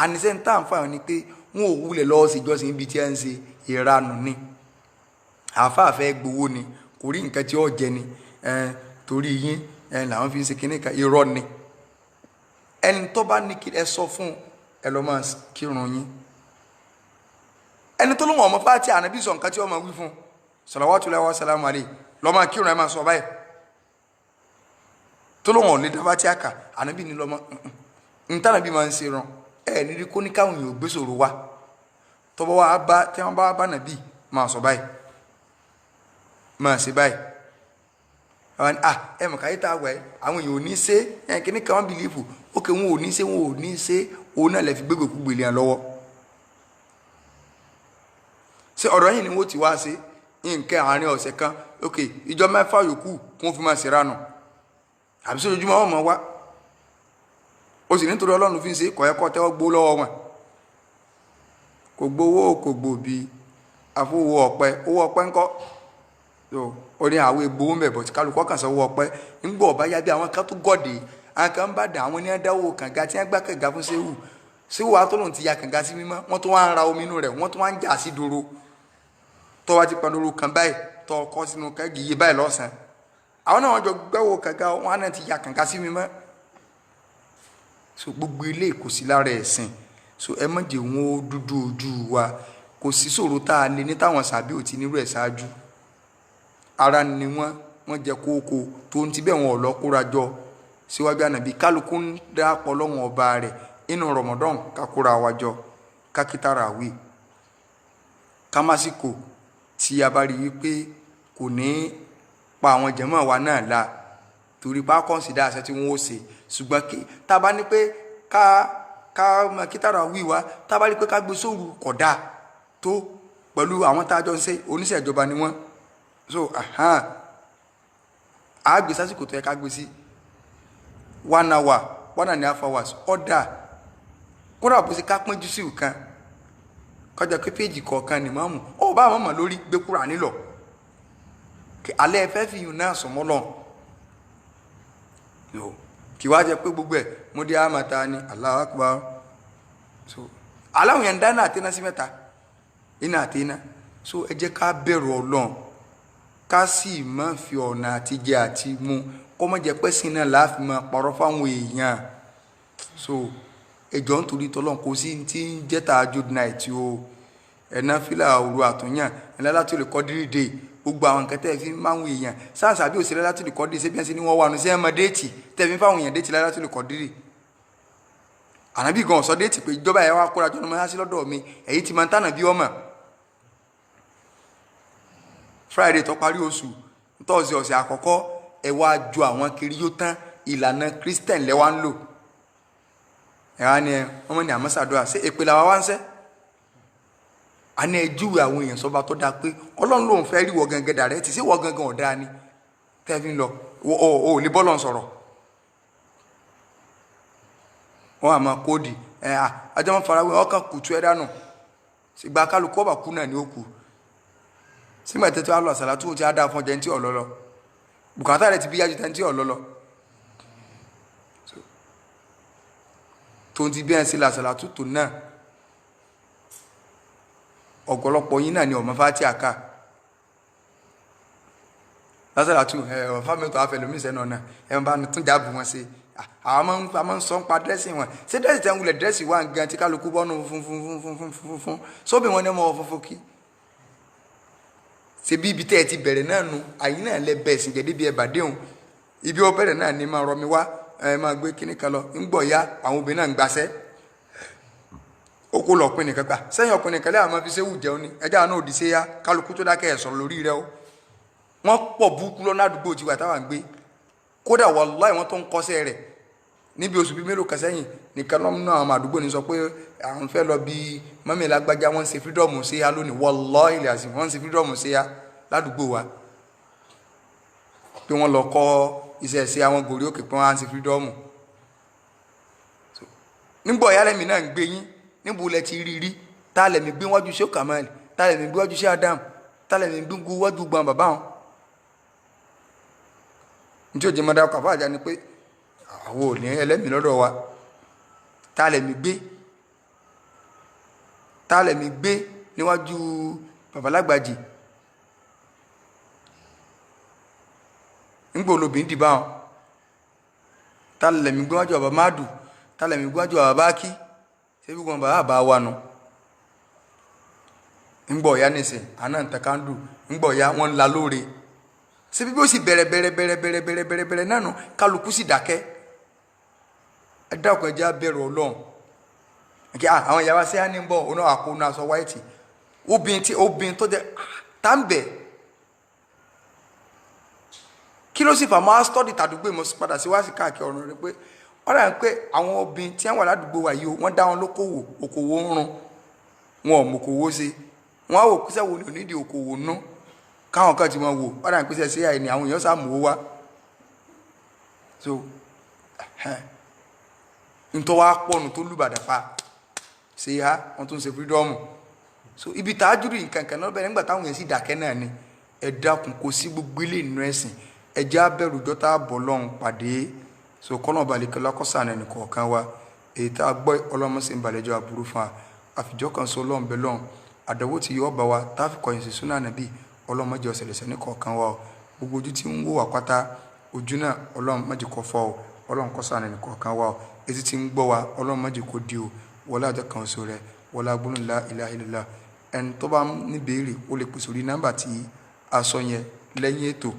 àníṣe ń tàn fáwọn ni pé wọn ò wúlẹ̀ lọ́wọ́ sí ìjọsìn ibi tí ẹ ń ṣe ìranù ni àfáàfẹ́ gbowó ni kò rí nǹkan tí ó jẹ ni torí yín làwọn fi ń ṣe kinní kan irọ́ ni ẹni tó bá ní kí ẹ sọ fún ẹ lọ máa kírun yín ẹni tó lóun ọmọ fáti ànábì sọ nǹkan tí ó máa wí fún salawatullahi wa salamu alayhi lọ máa kírun ẹ máa sọ báyìí tó lóun ọ̀ lè dá fáti àkà ànábì ní lọ́mọ ntànàbí máa ń ṣe rán ẹ nírí kó ní káwọn èèyàn gbé sòrò wá tọ́bọ̀ wá bá tí wọ́n bá bá nàbí máa sọ báyìí máa ṣe báyìí àwọn ẹ mọ̀ káyé tá a wẹ̀ àwọn èèyàn ò ní ṣe kíní kan wọ́n bìlífù ókè wọn ò ní ṣe wọn ò ní ṣe òun náà lè fi gbégbé kú gbèlè lọ́wọ́ ṣé ọ̀rọ̀ yìí ni wọ́n ti wá ṣe nǹkan àárín ọ̀sẹ̀ kan ókè ìjọ mẹ́fà yòókù kún fi máa ṣe ránù àbí sójoojúmọ́ wọn mọ̀ wá ó sì nítorí Ọlọ́run fi ń ṣe kọ̀ẹ́kọ́ tẹ́wọ́ gbó lọ́wọ́ wọn kò gbowó kò gbòbí àfowó ọ̀pẹ owó ọ̀pẹ ńkọ́ ó ní àwọn egbò ń bẹ̀bọ̀ tí kálukọ́ kàn sọ owó ọ̀pẹ ńgbọ́ ọ̀bá yá bí àwọn kan tó gọ̀dẹ̀ àwọn kan bá dà àwọn ní ẹ̀dáwó kànga tí wọ́n gbá kànga fún séwù àtọ́lọ́run ti ya kànga sí mímọ́ wọ́n tó wá ń ra omi inú rẹ̀ wọ́n tó wá ń jà sí dòrò tó wá ti pandoro kan báyìí tó kọ́ sínú kẹ́gì yé báyìí lọ́sàn-án àwọn náà wọ́n jọ gbẹ́wò kànga wọn náà ti ya kànga sí mímọ́ so gbogbo ilé kò sí lára ẹ̀sìn so ẹ má jẹ́ wọn ó dúdú ojú wa kò sí ṣòro tá a lè ní táwọn sàbí ò ti nírú ẹ̀ ṣáájú ara ni wọ́n jẹ kókó tó ń ti bẹ́ẹ̀ wọn ò lọ kóra jọ síwájú ànàbí kálukú ń dápọ̀ lọ́wọ́n ọba rẹ̀ inú Ramadan kakura wa jọ kákítàrà wí kámásìkò tí a bá rí wípé kò ní pa àwọn jẹ̀mọ́ wa náà la torí pa kọ́nsìdá àṣẹ tí wọ́n ó ṣe ṣùgbọ́n kí tá a bá ní pé ká kítàrà wí wa tá a bá rí pé ká gbé sóòrù kódà tó pẹ̀lú àwọn tá a jọ ń ṣe oníṣẹ́ ìjọba ni wọ́n so a gbé sásìkò tó yẹ ká gbé sí 1 hour 1.5 hours ọ̀dà kódà bó ṣe ká pín jù sí ìkan kọjá pé péjì kọ̀ọ̀kan ni máàmù ó bá àwọn ọmọ lórí gbé kúrà nílọ alẹ́ ẹ̀fẹ́ fi yùn náà sọmọ́ lọ kí wá jẹ pé gbogbo ẹ̀ mo dé àmàta ni Allahu Akbar so aláwọn yẹn ń dáná àtẹ́ná sí mẹ́ta iná àtẹ́ná so ẹ jẹ́ ká bẹ̀rù Ọlọ́run ká sì má fi ọ̀nà àtijẹ àti mu kọ́ mọ́ jẹ́ pẹ́sìn náà láàfin máa parọ́ fáwọn èèyàn so ẹjọ́ nítorí tọ́lọ́n kò sí tí ń jẹ́ tahajjud night o ẹ̀nà fílà òru àtúnyàn ẹ̀nà láti lè kọ́ dírí dé gbogbo àwọn nǹkan tẹ́ fi máwọn èèyàn sáàsà bí òṣèré láti lè kọ́ dírí ṣé bí wọ́n ṣe ní wọ́n wà nù sí ẹ̀mọ déètì tẹ́ fi fáwọn èèyàn déètì láti lè kọ́ dírí ànábì gan ọ̀sọ́ déètì pé ìjọba ẹ̀ wá kóra jọ ọmọ sí lọ́dọ̀ mi èyí ti máa ń tànà bí ọmọ Friday tó parí oṣù tọ́sí ọ̀sẹ̀ àkọ́kọ́ ẹ wá ju àwọn kiri yóò tán ìlànà Christian lẹ́wà ń lò ẹ̀wá ni ọmọ ní àmọ́sàdúrà sí èpè làwa wá ń sẹ́ a ní ẹjúwe àwọn èèyàn sọba tó dáa pé Ọlọ́run lòun fẹ́ rí wọ gangan dàrẹ́ tí sí wọ gangan ọ̀dá ni tẹ́fí ń lọ ò lè bọ́lọ̀ sọ̀rọ̀ wọ́n àmọ́ kóòdì ajá wọn farawé ọkàn kùtù ẹ̀ dànù sígbà kálukú ọba kú náà ni ó kù sígbà tẹ́tí wà lọ àṣàlá tó ti á dáa fún ọjà tí ọ̀lọ́lọ́ bùkátà rẹ̀ ti bí yájú tẹ́ntí ọ̀lọ́lọ́ tó ń ti bí ẹ̀ sí làṣàlá tútù náà ọ̀pọ̀lọpọ̀ yín náà ni ọmọ fàtí àká lásàlá tún fámẹ́tò afẹ́lómi sẹ́nà náà ẹ̀ ń bá tún jáàbù wọn sí àwọn máa ń sọ ń pa dírẹ́sì wọn ṣé dírẹ́sì tẹ́ ń wulẹ̀ dírẹ́sì wà gan tí kálukú bọ́nù fún sóbì wọn ní ọmọ fúnfún kí ṣe bí ibi tẹ́ ẹ ti bẹ̀rẹ̀ náà nu àyín náà lẹ bẹ̀ ẹ̀sìn jẹ̀dí bí ẹ bàdé òun ibi ó bẹ̀rẹ̀ náà ni máa rọ mi wá ẹ máa gbé kíní kan lọ ń gbọ̀ ya àwọn obìnrin náà ń gbaṣẹ́ ó kó lọ ọkùnrin nìkan gbà sẹ́yìn ọkùnrin kan lẹ́yìn àwọn fi ṣéwù jẹun ni ẹjọ́ náà òdì sí ya kálukú tó dákẹ́ ẹ̀ sọ̀rọ̀ lórí rẹ o wọ́n pọ̀ búkú lọ́nà àdúgbò tiwa táwa ń gbé kódà wàláì wọ́n tó ń kọ́sẹ́ rẹ̀ níbi oṣù bíi mélòó kan sẹ́yìn nìkan lọ́mú àwọn àdúgbò ní sọ pé àwọn fẹ́ lọ bí mọ́mí lágbájá wọ́n ń ṣe fírídọ́ọ̀mù sí ya lónìí wallahi ilẹ̀ àsìn wọ́n ń ṣe fírídọ́ọ̀mù sí ya ládùúgbò wa pé wọ́n lọ kọ́ iṣẹ́ sí àwọn gòrí òkè pé wọ́n á ń ṣe fírídọ́ọ̀mù nígbà ọ̀yá lẹ́mí náà ń gbé yín níbo lẹ ti rí rí tá a lẹ́mí gbé wájú ṣé Kamal tá a lẹ́mí gbé wájú ṣé Adam tá a lẹ́mí gbé wájú gbọ́n bàbá wọn nítorí òjì mọ́dá kàfá àjá ni pé àwọn ò ní ẹlẹ́mìí lọ́dọ̀ wa tá a lẹ́mí gbé níwájú babalágbàjì ńgbò olóbìnrin dìbà wọn tá a lẹ́mí gbé wájú bàbá máàdù tá a lẹ́mí gbé wájú bàbá báàkì ṣé bí wọn bàbá bá wà nù ńgbọ̀ ọ̀yá nìsín àná ń takandu ńgbọ̀ ọ̀yá wọn ń la lóore ṣé bí ó sì bẹ̀rẹ̀ náà nù kálukú sì dákẹ́ ẹ dákun ẹjẹ́ abẹ́rù Ọlọ́run àwọn ìyàwó ṣé á ní bọ̀ ọ̀nà àkóónú aṣọ wáìtì obìnrin tó jẹ́ tá ń bẹ̀ kí ló sì fà máa stọ́dì tàdúgbò mo padà sí wá sí káàkiri ọ̀run rẹ pé wọ́n rà ń pé àwọn obìnrin tí wọ́n wà ládùúgbò wa yìí wọ́n dá wọn lókòwò òkòwò ń run wọn ò mọ̀kòwò ṣe wọ́n á wò kúṣẹ́ wo ni ò nídìí òkòwò nú káwọn kan ti mọ̀ wò wọ́n rà ń pèsè sí àìní àwọn èèyàn sàmúwò wá so nítorí wàá pọ̀nù tó lùbàdàn pa ṣe ha wọ́n tún ṣe fírídọ́ọ̀mù so ibi tààjúrì nǹkan kan náà bẹ̀rẹ̀ nígbà táwọn èèyàn sì dákẹ́ náà ni ẹ dákun kò sí gbogbo ilé nínú ẹ̀sìn ẹ jẹ́ abẹ́rù jọ́tà bọ̀ lọ́hùn pàdé so kọ́nà balẹ̀kẹ́ lọ́kọ́sàn ẹnì kọ̀ọ̀kan wa èyí tá a gbọ́ ọlọ́mọsí ń balẹ̀jọ́ aburú fún wa àfijọ́ kan so lọ́hùn bẹ́ lọ́hùn àdánwò tí yọ ọba wa táàfì kọ̀yìn sí súnà nàbí ọlọ́mọdé ọ̀sẹ̀lẹ̀sẹ̀ ní kọ̀ọ̀kan wa gbogbo ojú tí ń wò wá pátá ojú náà ọlọ́mọdé kọ̀ fọ́ ọlọ́mọkọ́sàn ẹnì kọ̀ọ̀kan wa etí tí ń gbọ́ wa ọlọ́mọdé kò di o wọlé àjọ kan oṣù rẹ wọlé agbóhùn la ilaha illallah ẹni tó bá ní béèrè ó lè pèsè orí nọ́mbà tí a sọ yẹn lẹ́yìn ètò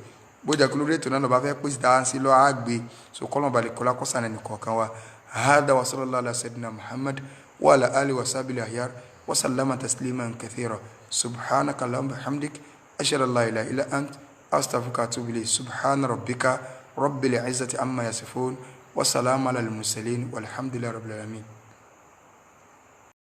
bójà kí lórí ètò náà lọ́ba fẹ́ pèsè tá à ń sí lọ́ àgbè so kọ́lọ́n balẹ̀ kọ́lá kọ́sàn ẹnì kọ̀ọ̀kan wa hada wa sallallahu ala sayyidina Muhammad wa ala alihi wa sahbihi ahyar wa sallama tasliman kathira subhanaka allahumma bihamdik ashhadu an la ilaha illa ant astaghfiruka wa atubu ilayk subhana rabbika rabbil izzati amma yasifun wa salamun ala al mursalin walhamdulillahi rabbil alamin.